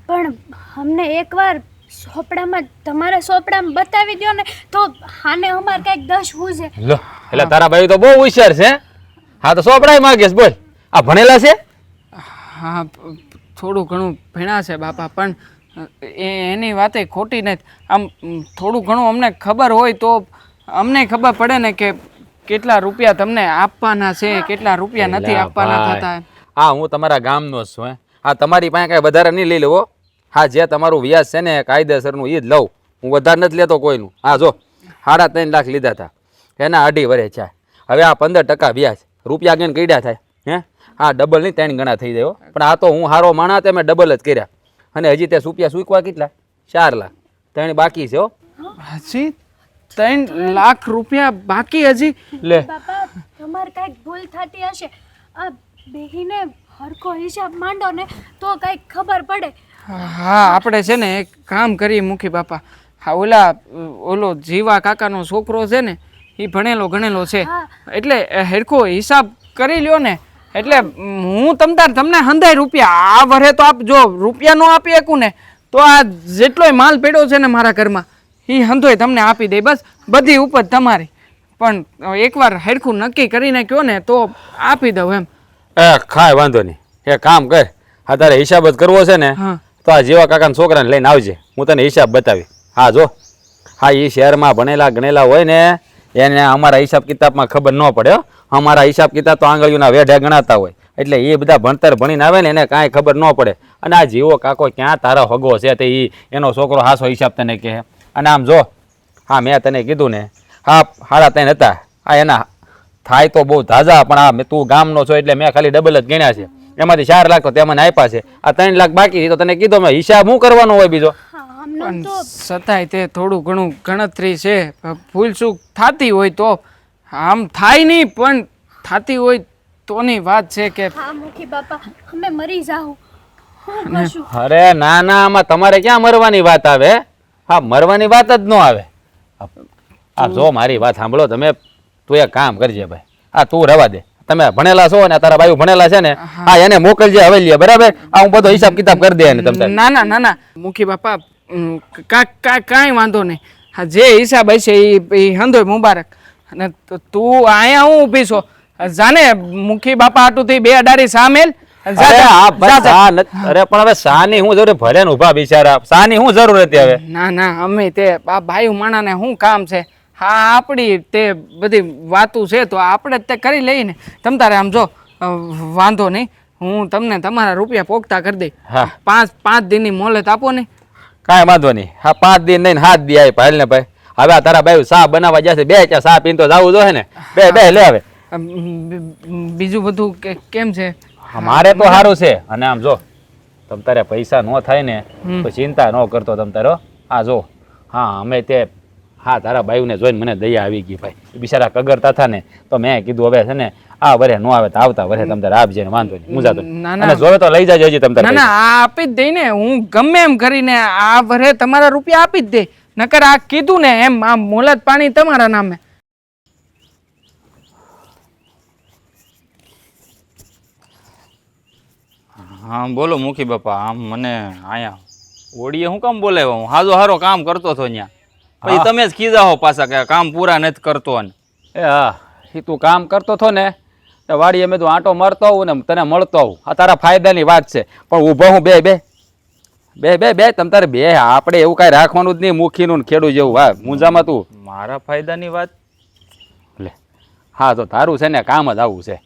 પણ અમને એકવાર સોપડામાં તમારા સોપડામાં બતાવી દો ને તો આને અમારે કંઈક દશ હું છે. લો એટલે તારા ભાઈ તો બહુ હોશિયાર છે. હા તો સોપડાય માંગેશ બોલ આ ભણેલા છે. હા થોડું ઘણું ભણ્યા છે બાપા પણ એની વાતે ખોટી નથી. આમ થોડું ઘણું અમને ખબર હોય તો અમને ખબર પડે ને કે કેટલા રૂપિયા તમને આપવાના છે કેટલા રૂપિયા નથી આપવાના થતા. હા હું તમારા ગામનો જ છું હે હા તમારી પાસે કાંઈ વધારે નહીં લઈ લેવો. હા જે તમારું વ્યાજ છે ને કાયદેસરનું એ જ લઉં હું વધારે નથી લેતો કોઈનું. હા જો 3.5 લાખ લીધા હતા એના 2.5 વર્ષ છે હવે આ 15% વ્યાજ રૂપિયા ગઈને કઈડા થાય હે હા ડબલ નહીં 3 ગણા થઈ જાય પણ આ તો હું હારો માણા તે મેં ડબલ જ કર્યા અને હજી તે રૂપિયા ચૂકવા કેટલા 4 લાખ 3 બાકી છે. હજી 3 લાખ રૂપિયા બાકી હજી લે બાપા તમારે કંઈક ભૂલ થતી હશે. આ બેહીને હરખો હિસાબ માંડો ને તો કંઈક ખબર પડે. હા આપણે છે ને એક કામ કરીએ મુખી બાપા. હા ઓલો જીવા કાકાનો છોકરો છે ને એ ભણેલો ગણેલો છે એટલે હેરખો હિસાબ કરી લ્યો ને એટલે હું તમને હંધાય રૂપિયા આ વરે તો આપ જો રૂપિયા નો આપી શકું ને તો આ જેટલોય માલ પડ્યો છે ને મારા ઘરમાં એ હંધોય તમને આપી દે બસ બધી ઉપર તમારી. પણ એકવાર હેરખું નક્કી કરીને કહો ને તો આપી દઉં એમ. ખાય વાંધો નહીં એ કામ કર હા તારે હિસાબ જ કરવો છે ને તો આ જેવા કાકાના છોકરાને લઈને આવજે હું તને હિસાબ બતાવી. હા જો હા એ શહેરમાં ભણેલા ગણેલા હોય ને એને અમારા હિસાબ કિતાબમાં ખબર ન પડે. અમારા હિસાબ કિતાબ તો આંગળીઓના વેઢે ગણાતા હોય એટલે એ બધા ભણતર ભણીને આવે ને એને કાંઈ ખબર ન પડે. અને આ જીવો કાકો ક્યાં તારો હગો છે તે એનો છોકરો હાસો હિસાબ તને કહે. અને આમ જો હા મેં તને કીધું ને હા 3.5 હતા આ એના થાય તો બહુ તાજા પણ આ તું ગામનો છો એટલે મેં ખાલી ડબલ જ ગણ્યા છે એમાંથી 4 લાખ તો તે મને આપ્યા છે આ 3 લાખ બાકી તો તને કીધું મેં હિસાબ શું કરવાનો હોય બીજો. પણ છતાંય તે થોડું ઘણું ગણતરી છે ભૂલ ચૂક થતી હોય તો આમ થાય નહીં પણ થતી હોય તોની વાત છે કે હા મુખી બાપા અમે મરી જાઉં હું કશું. અરે ના ના આમાં તમારે ક્યાં મરવાની વાત આવે. હા મરવાની વાત જ ન આવે. આ જો મારી વાત સાંભળો તમે તું એક કામ કરજે ભાઈ આ તું રવા દે તમે ભણેલા છો ને તારા બાયુ ભણેલા છે ને હા એને મોકલજે હવે લે બરાબર આ હું બધો હિસાબ કિતાબ કરી દે ને તમને. ના મુખી બાપા કાંઈ વાંધો નહીં. હા જે હિસાબ હશે એ હંધોય મુબારક. અને તું અહીંયા હું ઊભી છો જાને મુખી બાપા હાટુથી 2 અડારી સામેલ. અરે પણ હવે સાની હું જરૂર ભલે ને ઉભા બિચારા સાની હું જરૂર હતી હવે. ના અમે તે આ ભાઈ માણાને શું કામ છે. હા આપણી તે બધી વાતું છે તો આપણે તે કરી લઈએ ને તમ તારે આમ જો વાંધો નહીં હું તમને તમારા રૂપિયા પોગતા કરી દઈ. 5 દિનની મોહલત આપો ને કાંઈ વાંધો નહીં. હા 5 દિન નહીં 7 દી આવી ભાઈ ને ભાઈ હવે આ તારા ભાઈ સા બનાવવા જશે 2 ચા સા પીને તો જવું જોઈએ ને બે લે હવે બીજું બધું કેમ છે? મારે તો સારું છે. અને આમ જો તમ તારે પૈસા ન થાય ને તો ચિંતા ન કરતો તમ તારો. હા જો હા અમે તે હા તારા બાયુને જોઈને મને દયા આવી ગઈ ભાઈ. એ બિચારા કગરતા હતા ને તો મેં કીધું હવે છે ને આ વરે ન આવે તો આવતા વરે તમ તારે આપજે ને વાંધો નહીં મુંજાતો નહીં. ના, ના. અને જોવે તો લઈ જાજે હજી તમ ના તારે. ના આ આપી જ દઈ ને, હું ગમે એમ કરીને આ વરે તમારા રૂપિયા આપી જ દે. નકર આ કીધું ને એમ આ મોલત પાણી તમારા નામે. હા બોલો મુખી બાપા. આમ મને અહીંયા ઓડીએ હું કામ બોલાવ્યો? હું હાજો હારો કામ કરતો હતો ત્યાં. પછી તમે જ કીધા પાછા કે કામ પૂરા નથી કરતો ને. એ હા એ તું કામ કરતો હતો ને તો વાડી અમે તું આંટો મારતો આવું ને તને મળતો આવું. આ તારા ફાયદાની વાત છે. પણ ઊભો હું બે બે બે બે બે તમ તારે બે આપણે એવું કાંઈ રાખવાનું જ નહીં મુખીનું ને ખેડૂત જેવું. હા મુંજામાં તું મારા ફાયદાની વાત? લે હા તો તારું છે ને કામ જ આવું છે.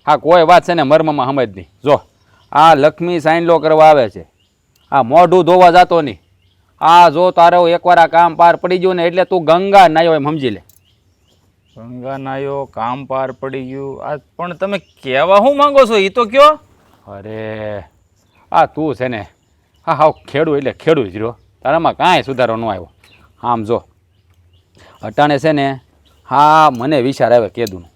હા કોઈ વાત છે ને મર્મમાં સમજ નહીં. જો આ લક્ષ્મી સાઈનલો કરવા આવે છે, આ મોઢું ધોવા જતો નહીં. આ જો તારો એકવાર આ કામ પાર પડી ગયું ને એટલે તું ગંગા નાયો એમ સમજી લે. ગંગા નાયો કામ પાર પડી ગયું. આ પણ તમે કહેવા શું માંગો છો એ તો કયો. અરે આ તું છે ને હા હા ખેડૂ એટલે ખેડૂ જ રહ્યો. તારામાં કાંઈ સુધારો ન આવ્યો. આમ જો અટાણે છે ને હા મને વિચાર આવે કેદુંનો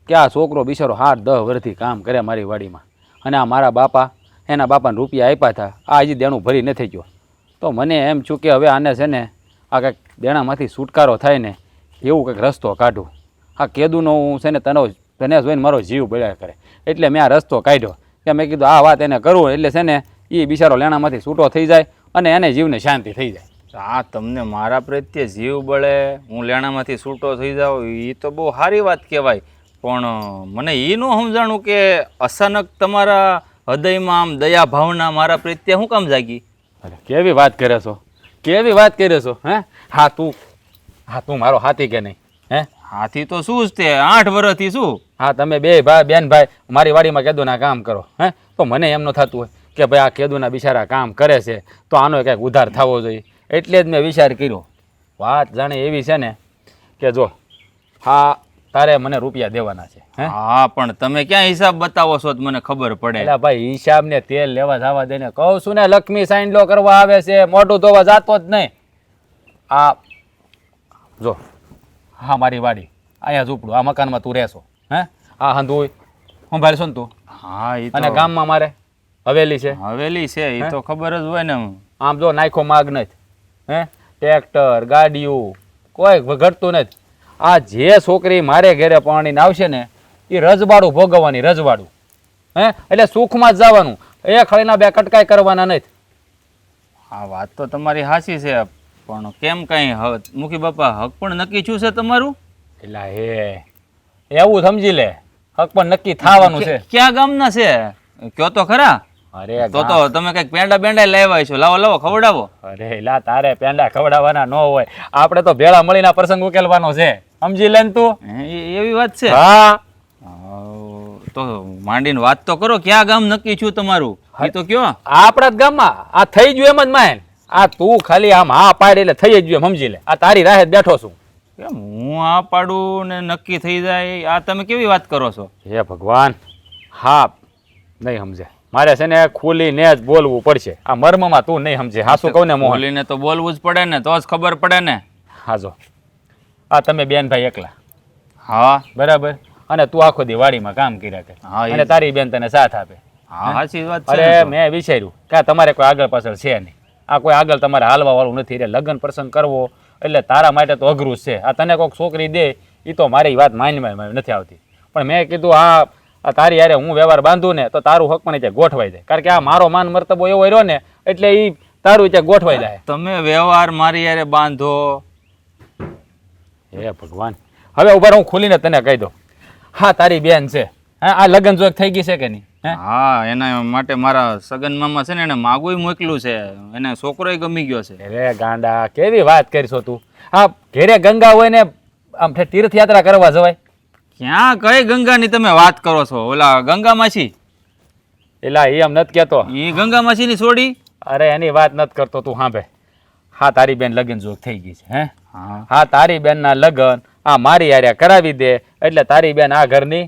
કે આ છોકરો બિચારો 8-10 વર્ષથી કામ કરે મારી વાડીમાં. અને આ મારા બાપા એના બાપાને રૂપિયા આપ્યા હતા આ હજી દેણું ભરી નથી ગયો. તો મને એમ છું કે હવે આને છે ને આ કંઈક દેણામાંથી છુટકારો થાય ને એવું કંઈક રસ્તો કાઢું. આ કેદુનો હું છે ને તને જોઈને મારો જીવ બળ્યા કરે એટલે મેં આ રસ્તો કાઢ્યો કે મેં કીધું આ વાત એને કરું એટલે છે ને એ બિચારો લેણામાંથી છૂટો થઈ જાય અને એને જીવને શાંતિ થઈ જાય. આ તમને મારા પ્રત્યે જીવ બળે, હું લેણામાંથી છૂટો થઈ જાઉં એ તો બહુ સારી વાત કહેવાય. પણ મને એ ન સમજાણું કે અચાનક તમારા હૃદયમાં આમ દયા ભાવના મારા પ્રત્યે શું કામ જાગી? અરે કેવી વાત કરે છો, કેવી વાત કરે છો. હે હા તું મારો હાથી કે નહીં? હે હાથી તો શું જ તે 8 વર્ષથી શું. હા તમે બે ભાઈ બેન ભાઈ મારી વાડીમાં કેદુના કામ કરો. હે તો મને એમ ન થતું હોય કે ભાઈ આ કેદુના બિચારા કામ કરે છે તો આનો કંઈક ઉધાર થવો જોઈએ. એટલે જ મેં વિચાર કર્યો. વાત જાણે એવી છે ને કે જો હા તારે મને રૂપિયા દેવાના છે. હે હા પણ તમે ક્યાં હિસાબ બતાવો છો તો મને ખબર પડે. એટલે ભાઈ હિસાબ ને તેલ લેવા જવા દે ને કહું છું ને લક્ષ્મી સાઈનલો કરવા આવે છે મોઢું ધોવા જાતો જ નહીં. આ જો હા મારી વાડી અહીંયા ઝૂંપડું આ મકાનમાં તું રહેશો. હે આ હંધુય હું ભાઈ ને તું. હા એ અને ગામમાં મારે હવેલી છે. હવેલી છે એ તો ખબર જ હોય ને. આમ જો નાખો માગ નથી. હે ટ્રેક્ટર ગાડીઓ કોઈ ઘટતું નથી. આ જે છોકરી મારે ઘરે પાણીને આવશે ને એ રજવાડું ભોગવવાની રજવાડું. હે એટલે સુખમાં જ જવાનું. એ ખળીના બે કટકાઈ કરવાના નથી. હા વાત તો તમારી સાચી છે પણ કેમ કઈ મુખી બાપા હક પણ નક્કી શું છે તમારું? એટલે હે એવું સમજી લે હક પણ નક્કી થવાનું છે. ક્યાં ગામના છે કયો તો ખરા. અરે તો તમે કઈક પેંડા બેંડા લાવ્યા છો. લાવો લાવો ખવડાવો. અરે એલા તારે પેંડા ખવડાવવાના ન હોય. આપણે તો ભેળા મળીને પ્રસંગ ઉકેલવાનો છે. સમજી લે ને તું. એવી વાત છે? હા તો માંડીને વાત તો કરો. ક્યાં ગામ નક્કી છું તમારું એ તો કયો. આપણા જ ગામમાં આ થઈ ગયું એમ જ માયન. આ તું ખાલી આમ હા પાડ એટલે થઈ જ ગયું સમજી લે. આ તારી રાહે બેઠો છું. કેમ હું આ પાડું ને નક્કી થઈ જાય? આ તમે કેવી વાત કરો છો? હે ભગવાન હા નહીં સમજે. મારે છે ને ખુલીને જ બોલવું પડશે. આ મર્મમાં તું નહીં સમજે. હા શું કહું ને મોહન? બોલીને તો બોલવું જ પડે ને તો જ ખબર પડે ને. હા જો આ તમે બેન ભાઈ એકલા હા બરાબર અને તું આખો દી વાડીમાં કામ કર્યા કરે હા, એ અને તારી બેન તને સાથ આપે. હા સાચી વાત છે. અરે મેં વિચાર્યું કે આ તમારે કોઈ આગળ પાછળ છે નહીં. આ કોઈ આગળ તમારે હાલવા વાળું નથી. એટલે લગ્ન પ્રસંગ કરવો એટલે તારા માટે તો અઘરું જ છે. આ તને કોઈક છોકરી દે એ તો મારી વાત માનમાં નથી આવતી. પણ મેં કીધું આ તારી યારે હું વ્યવહાર બાંધું ને તો તારું હક પણ ત્યાં ગોઠવાઈ જાય. કારણ કે આ મારો માન મર્તબો એવો રહ્યો ને એટલે એ તારું ત્યાં ગોઠવાઈ જાય. તમે વ્યવહાર મારી યારે બાંધો. હે ભગવાન હવે ઉભા હું ખુલીને તને કહી દઉં. હા તારી બેન છે. હા આ લગ્ન જો થઈ ગઈ છે કે નહીં? હે હા એના માટે મારા સગન મામા છે ને એને માગું મોકલ્યું છે. એને છોકરોય ગમી ગયો છે. અરે ગાંડા કેવી વાત કરીશો તું. હા ઘેરે ગંગા હોય ને આમ તીર્થયાત્રા કરવા જવાય. ક્યાં કઈ ગંગાની તમે વાત કરો છો? ઓલા ગંગા માસી એલા એ એમ નથી કહેતો. એ ગંગા માસીની છોડી. અરે એની વાત નથી કરતો તું. હા ભાઈ હા તારી બેન લગ્ન જોગ થઈ ગઈ છે. હે હા હા તારી બેનના લગ્ન આ મારી હારે કરાવી દે એટલે તારી બેન આ ઘરની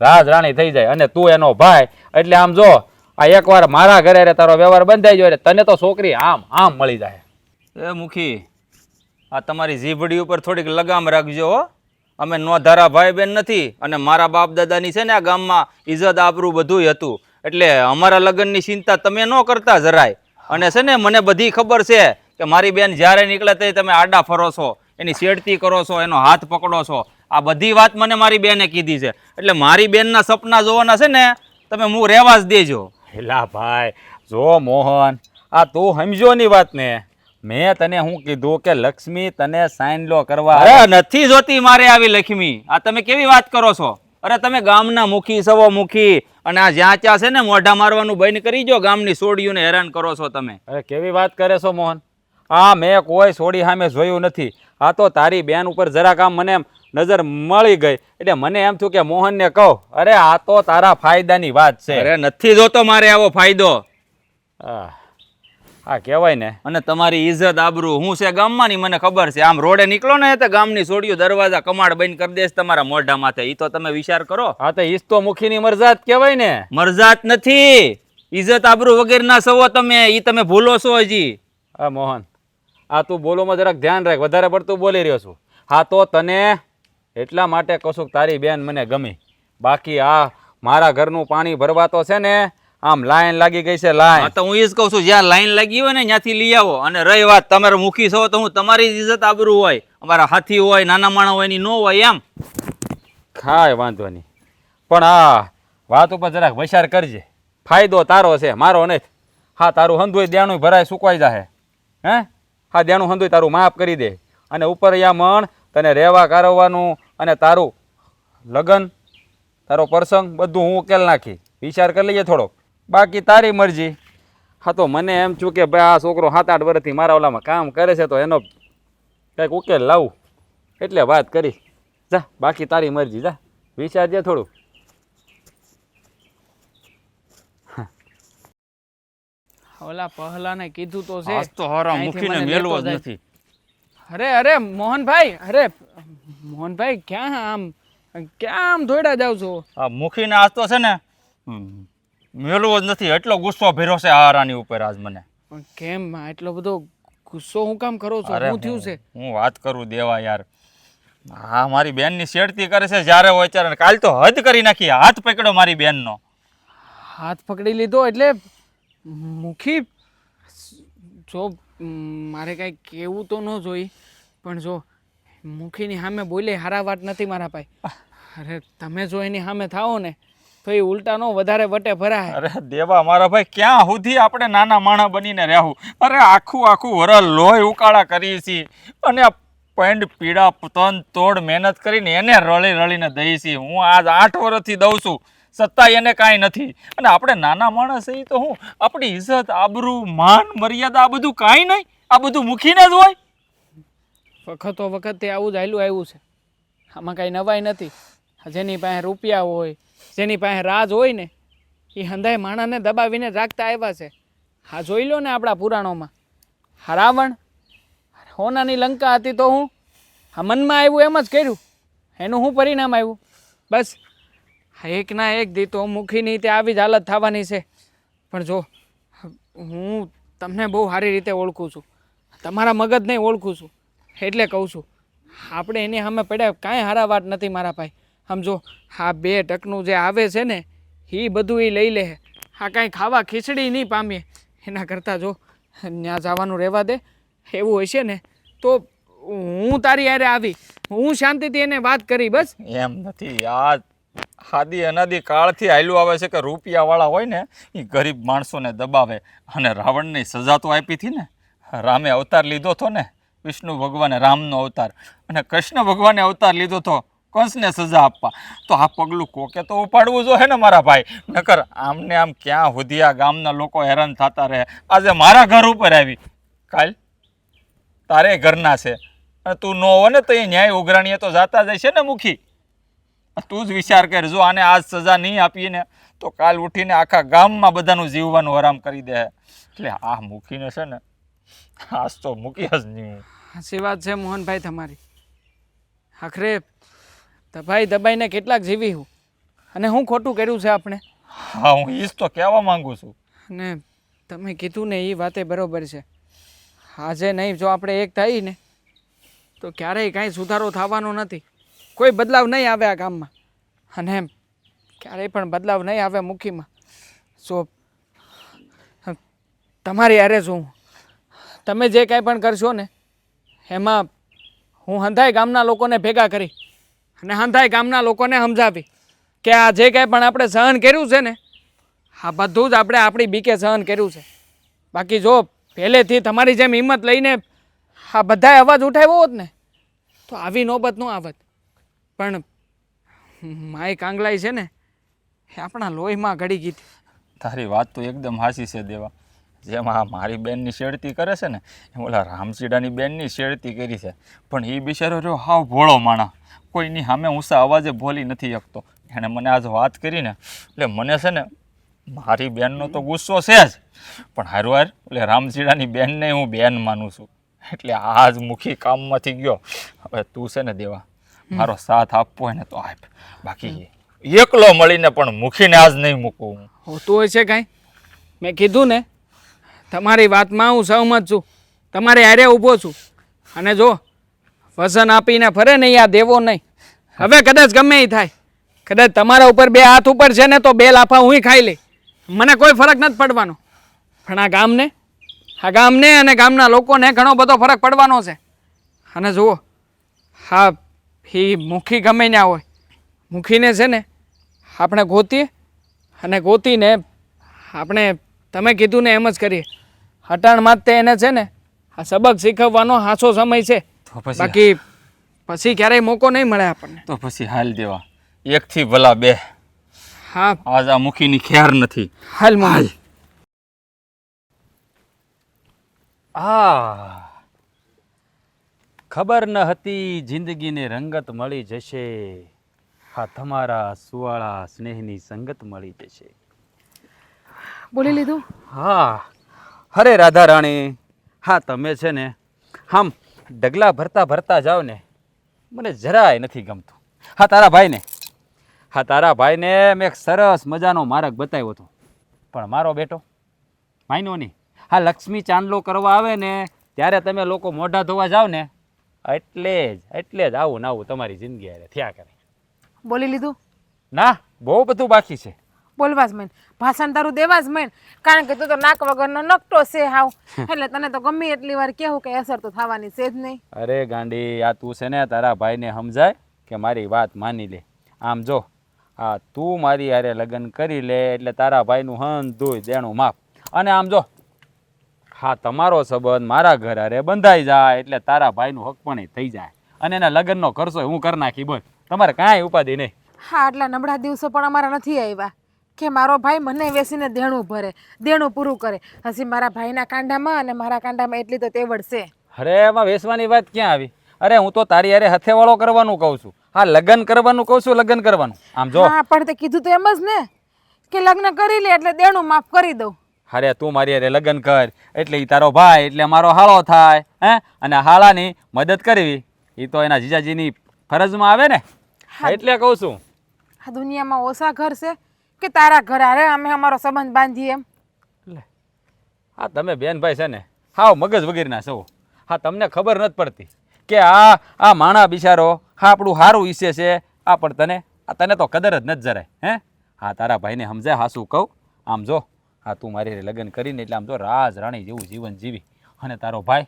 રાજરાણી થઈ જાય અને તું એનો ભાઈ એટલે આમ જો આ એકવાર મારા ઘરે રે તારો વ્યવહાર બંધાઈ ગયો એટલે તને તો છોકરી આમ આમ મળી જાય. એ મુખી, આ તમારી જીભડી ઉપર થોડીક લગામ રાખજો હો. અમે નોધારા ભાઈ બેન નથી અને મારા બાપ દાદાની છે ને આ ગામમાં ઇજ્જત આબરૂ બધું હતું એટલે અમારા લગ્નની ચિંતા તમે ન કરતા જરાય. અને છે ને મને બધી ખબર છે કે મારી બેન જ્યારે નીકળે તે તમે આડા ફરો છો, એની છેડતી કરો છો, એનો હાથ પકડો છો. આ બધી વાત મને મારી બેને કીધી છે એટલે મારી બેનના સપના જોવાના છે ને તમે હું રહેવા જ દેજો. હેલા ભાઈ જો મોહન, આ તું સમજો ની વાત ને. મેં તને હું કીધું કે લક્ષ્મી તને સાઈન લો કરવા અરે નથી જોતી મારે આવી લક્ષ્મી. આ તમે કેવી વાત કરો છો? અરે તમે ગામના મુખી સવો મુખી અને આ જ્યાં ત્યાં છે ને મોઢા મારવાનું બંધ કરી જો. ગામની સોડીઓને હેરાન કરો છો તમે. અરે કેવી વાત કરે છો મોહન? આ મેં કોઈ છોડી સામે જોયું નથી. આ તો તારી બેન ઉપર જરાક આમ મને એમ નજર મળી ગઈ એટલે મને એમ થયું કે મોહનને કહું. અરે આ તો તારા ફાયદાની વાત છે. અરે નથી જોતો મારે આવો ફાયદો. આ કહેવાય ને. અને તમારી ઇજ્જત આબરૂ હું છે ગામમાં ની મને ખબર છે. આમ રોડે નીકળો ને તો ગામની સોડીઓ દરવાજા કમાડ બંધ કરી દેશ તમારા મોઢા માથે. ઈ તો તમે વિચાર કરો. હા તો ઈજ તો મુખીની મરજાત કહેવાય ને. મરજાત નથી, ઇજ્જત આબરૂ વગેરેના સવો તમે. ઈ તમે ભૂલો છો હજી. હા મોહન, આ તું બોલોમાં જરાક ધ્યાન રાખ. વધારે પડતું બોલી રહ્યો છું. હા તો તને એટલા માટે કહું છું કે તારી બેન મને ગમી. બાકી આ મારા ઘરનું પાણી ભરવા તો છે ને આમ લાઈન લાગી ગઈ છે લાઈન. હા તો હું એ જ કહું છું જ્યાં લાઈન લાગી હોય ને ત્યાંથી લઈ આવો. અને રહી વાત તમારે મુખી છો તો હું તમારી ઇજ્જત આબરૂ હોય, અમારા હાથી હોય, નાના માણસ હોય એની ન હોય એમ. કાંઈ વાંધો નહીં, પણ આ વાત ઉપર જરાક વિચાર કરજે. ફાયદો તારો છે, મારો નથી. હા તારું હંધુય દેણું ભરાય સુકવાઈ જાહે. હે હા દેણું હંધુય તારું માફ કરી દે અને ઉપર યા મણ તને રહેવા કારવવાનું અને તારું લગ્ન તારો પ્રસંગ બધું હું ઉકેલ નાખી. વિચાર કરી લઈએ થોડોક. બાકી તારી મરજી. હા તો મને એમ છું કે ભાઈ આ છોકરો 7-8 વર્ષથી મારા ઓલામાં કામ કરે છે તો એનો કંઈક ઉકેલ લાવું એટલે વાત કરી. જા બાકી તારી મરજી, જા વિચારજે થોડું. ઓલા પહલાને કીધું તો છે. આજ તો હારા અહીંથી મુખીને મને મેલવો લેતો જ જાય. નથી. અરે મોહનભાઈ, અરે મોહનભાઈ ક્યાં આમ દોડ્યા જાવ છો? આ મુખીને આજ તો છે ને મેલવો જ નથી. એટલો ગુસ્સો ભર્યો છે હારાની ઉપર આજ મને. પણ કેમ એટલો બધો ગુસ્સો હું કામ કરો છો? અરે શું થયું છે? હું વાત કરું દેવા યાર. હા મારી બેનની શેડતી કરે છે જ્યારે હોય ત્યારે. કાલ તો હદ કરી નાખી. હાથ પકડ્યો મારી બેનનો. હાથ પકડી લીધો એટલે મુખી જો મારે કાંઈ કહેવું તો ન જોઈ પણ જો મુખીની સામે બોલે હારા વાત નથી મારા ભાઈ. અરે તમે જો એની સામે થાઓ ને તો એ ઉલટાનો વધારે વટે ભરાય. અરે દેવા મારા ભાઈ ક્યાં સુધી આપણે નાના માણસ બનીને રહેવું? અરે આખું વરસ લોહી ઉકાળા કરીએ છીએ અને આ પેંડ પીડા તન તોડ મહેનત કરીને એને રળીને દઈ છીએ. હું આજ 8 વર્ષથી દઉં છું છતાંય એને કાંઈ નથી. અને આપણે નાના માણસ છીએ તો હું આપણી ઇજ્જત આબરૂ માન મર્યાદા આ બધું કાંઈ નહીં. આ બધું મૂકીને જ હોય. વખતો વખતે આવું જ આવ્યું છે. આમાં કાંઈ નવાઈ નથી. જેની પાસે રૂપિયા હોય, જેની પાસે રાજ હોય ને એ હંધાય માણાને દબાવીને રાખતા આવ્યા છે. હા જોઈ લો ને આપણા પુરાણોમાં. હા રાવણ હોનાની લંકા હતી તો હું હા મનમાં આવ્યું એમ જ કર્યું. એનું શું પરિણામ આવ્યું? બસ એક ના એક દી તો મુખીની તે આવી જ હાલત થવાની છે. પણ જો હું તમને બહુ સારી રીતે ઓળખું છું, તમારા મગજને ઓળખું છું એટલે કહું છું આપણે એની સામે પડ્યા કાંઈ હારા વાત નથી મારા ભાઈ. સમજો આ 2 ટકનું જે આવે છે ને એ બધું એ લઈ લે. આ કાંઈ ખાવા ખીચડી નહીં પામીએ. એના કરતાં જો ત્યાં જવાનું રહેવા દે. એવું હશે ને તો હું તારી હારે આવી, હું શાંતિથી એને વાત કરી. બસ એમ નથી. આ આદિ અનાદિ કાળથી હાલ્યું આવે છે કે રૂપિયાવાળા હોય ને એ ગરીબ માણસોને દબાવે. અને રાવણની સજા તો આપી હતી ને. રામે અવતાર લીધો હતો ને, વિષ્ણુ ભગવાને રામનો અવતાર, અને કૃષ્ણ ભગવાને અવતાર લીધો હતો કંસને સજા આપવા. તો આ પગલું કોકે તો ઉપાડવું જોઈએ ને મારા ભાઈ. નકર આમને આમ ક્યાં સુધી આ ગામના લોકો હેરાન થતા રહે. આજે મારા ઘર ઉપર આવી, કાલ તારે ઘરના છે અને તું ન હો ને તો એ ન્યાય ઉઘરાણીએ તો જાતા જ છે ને મુખી. તું જ વિચાર કર. જો આને આજ સજા નહીં આપીએ ને તો કાલ ઉઠીને આખા ગામમાં બધાનું જીવવાનું આરામ કરી દે. એટલે આ મૂકીને છે ને આજ તો મૂકી જ નહીં. સાચી વાત છે મોહનભાઈ તમારી. આખરે દબાઈ દબાઈને કેટલાક જીવી હું અને હું ખોટું કર્યું છે આપણે. હા હું ઈ જ તો કહેવા માંગુ છું. અને તમે કીધું ને એ વાતે બરોબર છે. આજે નહીં જો આપણે એક થઈ ને તો ક્યારેય કાંઈ સુધારો થવાનો નથી. કોઈ બદલાવ નહીં આવે આ ગામમાં અને ક્યારેય પણ બદલાવ નહીં આવે મુખીમાં. સો તમારી હારે શું તમે જે કાંઈ પણ કરશો ને એમાં હું હંધાય ગામના લોકોને ભેગા કરી અને હંધાય ગામના લોકોને સમજાવી કે આ જે કાંઈ પણ આપણે સહન કર્યું છે ને આ બધું જ આપણે આપણી બીકે સહન કર્યું છે. બાકી જો પહેલેથી તમારી જેમ હિંમત લઈને આ બધાએ અવાજ ઉઠાવ્યો હોત ને તો આવી નોબત ન આવત. પણ માય કાંગલાઈ છે ને એ આપણા લોહીમાં ઘડી ગઈ હતી. તારી વાત તો એકદમ હાચી છે દેવા. જેમાં આ મારી બેનની શેરતી કરે છે ને એમ ઓલા રામચીડાની બેનની શેરતી કરી છે. પણ એ બિચારો રહ્યો હાવ ભોળો માણા, કોઈની સામે ઊંચા અવાજે બોલી નથી શકતો. એણે મને આજ વાત કરી ને એટલે મને છે ને મારી બેનનો તો ગુસ્સો છે જ, પણ હારું હાર એટલે રામચીડાની બેનને હું બેન માનું છું. એટલે આજ મુખી કામમાંથી ગયો. હવે તું છે ને દેવા મારો સાથ આપવો હોય ને તો આપ, બાકી એકલો મળીને પણ મુખીને આજ નહીં મૂકવું હું. હોતું હોય છે કાંઈ. મેં કીધું ને તમારી વાતમાં હું સહમત છું, તમારે હારે ઊભો છું. અને જો વસન આપીને ફરે નહીં આ દેવો નહીં. હવે કદાચ ગમે એ થાય, કદાચ તમારા ઉપર બે હાથ ઉપર છે ને તો બે લાફા હું ખાઈ લઈ, મને કોઈ ફરક નથી પડવાનો. પણ આ ગામને અને ગામના લોકોને ઘણો બધો ફરક પડવાનો છે. અને જુઓ હા એ મુખી ગમે ના હોય, મુખીને છે ને આપણે ગોતીએ અને ગોતીને આપણે તમે કીધું ને એમ જ કરીએ. હટાણમાં તે એને છે ને આ સબક શીખવવાનો હાસો સમય છે. તો પછી બાકી પછી ક્યારેય મોકો નહીં મળે આપણને. તો પછી હાલ દેવા એકથી ભલા બે. હા આજ આ મુખીની ખેર નથી. હાલ મમ્મી. ખબર ન હતી જિંદગીને રંગત મળી જશે, હા તમારા સુવાળા સ્નેહની સંગત મળી જશે. બોલી લીધું? હા અરે રાધા રાણી, હા તમે છે ને આમ ડગલા ભરતા ભરતા જાઓ ને મને જરાય નથી ગમતું. હા તારા ભાઈને મેં એક સરસ મજાનો માર્ગ બતાવ્યો હતો, પણ મારો બેટો માયનો નહીં. હા લક્ષ્મી ચાંદલો કરવા આવે ને ત્યારે તમે લોકો મોઢા ધોવા જાઓ ને એટલે જ આવું ને આવું તમારી જિંદગી હારે થયા કરે. બોલી લીધું? ના બહુ બધું બાકી છે. બોલવા જ માંડ, ભાષણ તારું દેવા જ માંડ, કારણ કે તું તો નાક વગરનો નકટો છે હાવ. એટલે તને તો ગમે એટલી વાર કહેવું કે અસર તો થવાની છે જ નહીં. અરે ગાંડી, આ તું છે ને તારા ભાઈને સમજાય કે મારી વાત માની લે. આમ જો હા તું મારી હારે લગ્ન કરી લે એટલે તારા ભાઈનું હન ધોઈ દેણું માફ. અને આમ જો હા તમારો સંબંધ મારા ઘર હારે બંધાઈ જાય એટલે તારા ભાઈનું હક પણ થઈ જાય અને એના લગ્નનો ખર્ચો હું કરી નાખી. બોલ તમારે કાંઈ ઉપાધિ નહીં. હા આટલા નબળા દિવસો પણ અમારા નથી આવ્યા કે મારો ભાઈ મને વેસીને દેણું ભરે, દેણું પૂરું કરે. હજી મારા ભાઈના કાંડામાં અને મારા કાંડામાં એટલી તો તેવડ છે. અરે એમાં વેસવાની વાત ક્યાં આવી? અરે હું તો તારી હારે હથેવાળો કરવાનું કહું છું. હા લગ્ન કરવાનું કહું છું, લગ્ન કરવાનું. આમ જો હા પણ તે કીધું તો એમ જ ને કે લગ્ન કરી લે એટલે દેણું માફ કરી દઉં. અરે તું મારી હારે લગ્ન કર એટલે ઈ તારો ભાઈ એટલે મારો હાળો થાય. અને હાળાની મદદ કરવી એ તો એના જીજાજીની ફરજમાં આવે ને, એટલે કહું છું. આ દુનિયામાં ઓછા ઘર છે કે તારા ઘર હારે અમે અમારો સંબંધ બાંધીએ એમ. હા તમે બેનભાઈ છે ને હાવ મગજ વગેરેના છો. હા તમને ખબર નથી પડતી કે આ માણા બિચારો હા આપણું સારું ઈચ્છે છે. આ પણ તને તો કદર જ નથી જરાય. હા તારા ભાઈને સમજાય હાસું કહું. આમ જો હા તું મારી હારે લગ્ન કરીને એટલે આમ જો રાજ રાણી જેવું જીવન જીવી અને તારો ભાઈ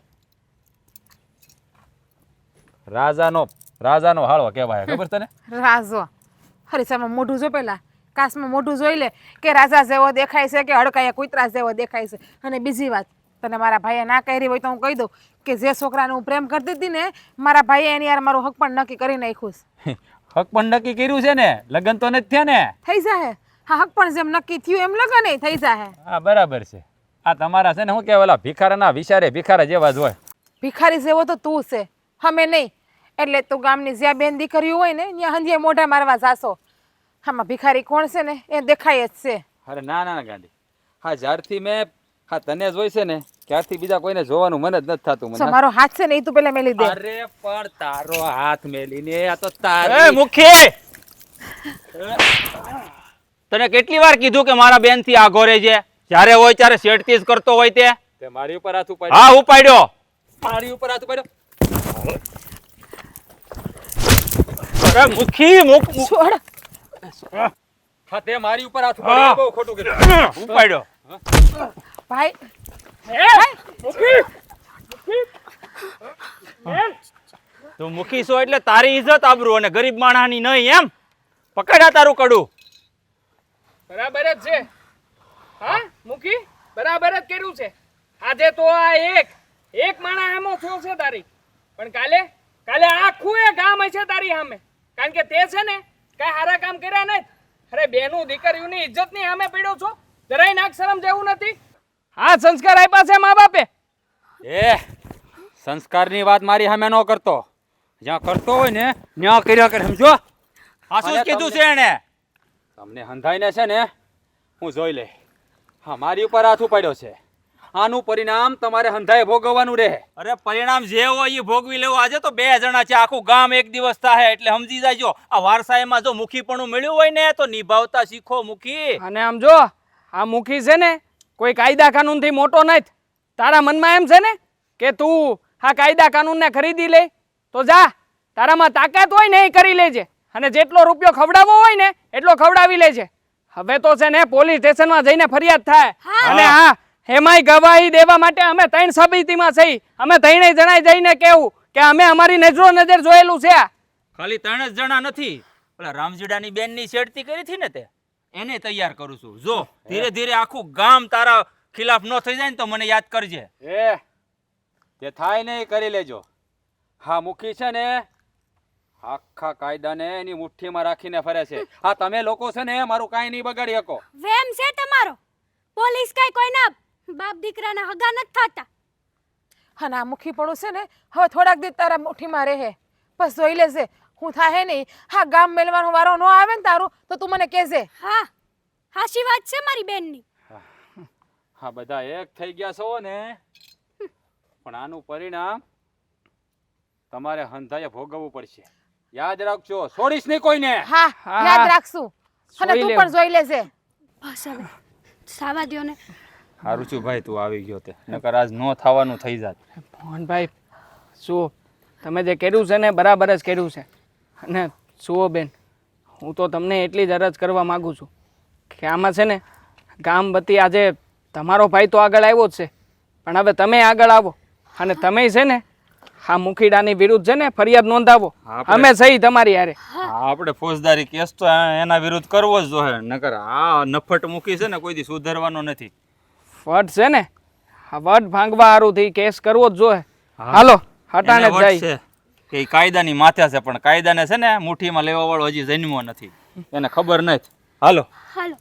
રાજાનો હાળો કહેવાય. ખબર તને? રાજો હરીસામાં મોઢું જો પેલા કાશમાં મોઢું જોઈ લે કે રાજા જેવો દેખાય છે કે હડકાયા કૂતરા જેવો દેખાય છે. અને બીજી વાત તને મારા ભાઈએ ના કરી હોય તો હું કહી દઉં કે જે છોકરાને હું પ્રેમ કરતી હતી ને મારા ભાઈએ એની યાર મારું હક પણ નક્કી કરી નાખ્યું છે. હક પણ નક્કી કર્યું છે ને, લગ્ન તો નથી થયા ને? થઈ જાય. હા હક પણ જેમ નક્કી થયું એમ લગન થઈ જાય. હા બરાબર છે. આ તમારા છે ને શું કહેવાય ભિખારાના વિચારે ભિખારા જેવા જ હોય. ભિખારી જેવો તો તું છે, અમે નહીં. એટલે તું ગામની જ્યાં બેન દીકરીઓ હોય ને ત્યાં હંજે મોઢા મારવા જાશો. આમાં ભિખારી કોણ છે ને એ દેખાય જ છે. અરે ના ગાંધી, હા જ્યારથી મેં હા તને જોઈ છે ને ક્યારથી બીજા કોઈને જોવાનું મન જ નથી થતું મને મારો હાથ છે ને એ તું પેલા મેલી દે. અરે પણ તારો હાથ મેલીને આ તો એ તારી મુખી તને કેટલી વાર કીધું કે મારા બેન થી આઘો રહેજે જ્યારે હોય ત્યારે શેડતી જ કરતો હોય તે તે મારી ઉપર હાથ ઉપાડ્યો હા ઉપાડ્યો મારી ઉપર હાથ ઉપાડ્યો અરે મુખી છોડ. હા તે મારી ઉપર હાથ ઉપાડ્યો બહુ ખોટું કર્યું ઉપાડ્યો ભાઈ તું મુખી છો એટલે તારી ઇજ્જત આબરૂ અને ગરીબ માણસની નહીં એમ પકડા તારું કડું બરાબર જ છે. હા મુખી બરાબર જ કર્યું છે. આજે તો આ એક માણા એમો થયો છે તારી, પણ કાલે આખું એ ગામ હશે તારી સામે, કારણ કે તે છે ને કઈ સારા કામ કર્યા નહીં. અરે બેનું દીકરીઓની ઇજ્જતની સામે પડ્યો છો, જરાય નાક શરમ જેવું નથી. હા સંસ્કાર આપ્યા છે મા બાપે. એ સંસ્કારની વાત મારી સામે ન કરતો, જ્યાં કરતો હોય ને ત્યાં કર્યા કરે સમજો. આ શું કીધું છે એને તમને હંધાઈને છે ને હું જોઈ લે. હા મારી ઉપર હાથ ઉપાડ્યો છે, આનું પરિણામ તમારે હંધાએ ભોગવવાનું રહે. અરે પરિણામ જે હોય એ ભોગવી લેવું. આજે તો 2 જણા છે, આખું ગામ એક દિવસ થાય એટલે સમજી જાયજો. આ વારસાઈમાં જો મુખીપણું મળ્યું હોય ને તો નિભાવતા શીખો મુખી. અને આમ જો આ મુખી છે ને કોઈ કાયદા કાનૂનથી મોટો નથી. તારા મનમાં એમ છે ને કે તું આ કાયદા કાનૂનને ખરીદી લે તો જા, તારામાં તાકાત હોય ને એ કરી લેજે, અને જેટલો રૂપિયો ખવડાવવો હોય ને એટલો ખવડાવી લેજે. હવે તો છે ને પોલીસ સ્ટેશનમાં જઈને ફરિયાદ થાય. અને હા એમાંય ગવાહી દેવા માટે અમે 3 સાબિતીમાં થઈ. અમે 3 જણાય જઈને કહેવું કે અમે અમારી નજર જોયેલું છે. ખાલી 3 જ જણા નથી, પેલા રામજીડાની બેનની છેડતી કરી હતી ને તે એને તૈયાર કરું છું. જો ધીરે ધીરે આખું ગામ તારા ખિલાફ ન થઈ જાય ને તો મને યાદ કરજે. એ તે થાય ને એ કરી લેજો. હા મુખી છે ને આખા કાયદાને એની મુઠ્ઠીમાં રાખીને ફરે છે. હા તમે લોકો છે ને મારું કાંઈ નહીં બગાડી શકો. વેમ છે તમારો. પોલીસ કઈ કોઈના બાપ દીકરાના હગા નથી થતા. અને આ મુખીપણું છે ને હવે થોડાક દિવસ તારા મુઠ્ઠીમાં રહે, બસ જોઈ લેશે હું થાય નહીં. હા ગામ મેલવાનો વારો ન આવે ને તારું તો તું મને કહેજે. હા હાચી વાત છે મારી બેનની. હા બધા એક થઈ ગયા છો ને, પણ આનું પરિણામ તમારે હંધાએ ભોગવવું પડશે. યાદ રાખજો, છોડીશ નહીં કોઈને. હા યાદ રાખશું. અને જોઈ તું લેવું. પણ જોઈ લેજે. બસ હવે સાવા દ્યો ને. સારું છું ભાઈ તું આવી ગયો તે, નકર આજ નો થવાનું થઈ જાત. મોહનભાઈ જુઓ તમે જે કર્યું છે ને બરાબર જ કર્યું છે. અને જુઓ બેન, હું તો તમને એટલી જ અરજ કરવા માગું છું કે આમાં છે ને ગામ વતી આજે તમારો ભાઈ તો આગળ આવ્યો જ છે, પણ હવે તમે આગળ આવો અને તમે છે ને આ મુખીડાની વિરુદ્ધ છે ને ફરિયાદ નોંધાવો. અમે સહી તમારી હારે. આપણે ફોજદારી કેસ તો એના વિરુદ્ધ કરવો જ જોઈએ, નકર આ નફટ મુખી છે ને કોઈ દી સુધારવાનો નથી. વટ છે ને આ વટ ભાંગવા હારુંથી કેસ કરવો જ જોઈએ. હાલો હટાણે એને જ વટ જાય. છે કે ઈ કાયદાની માથે છે, પણ કાયદાને છે ને મુઠ્ઠીમાં લેવા વાળો હજી જન્મ્યો નથી, એને ખબર નથી. હાલો હાલો.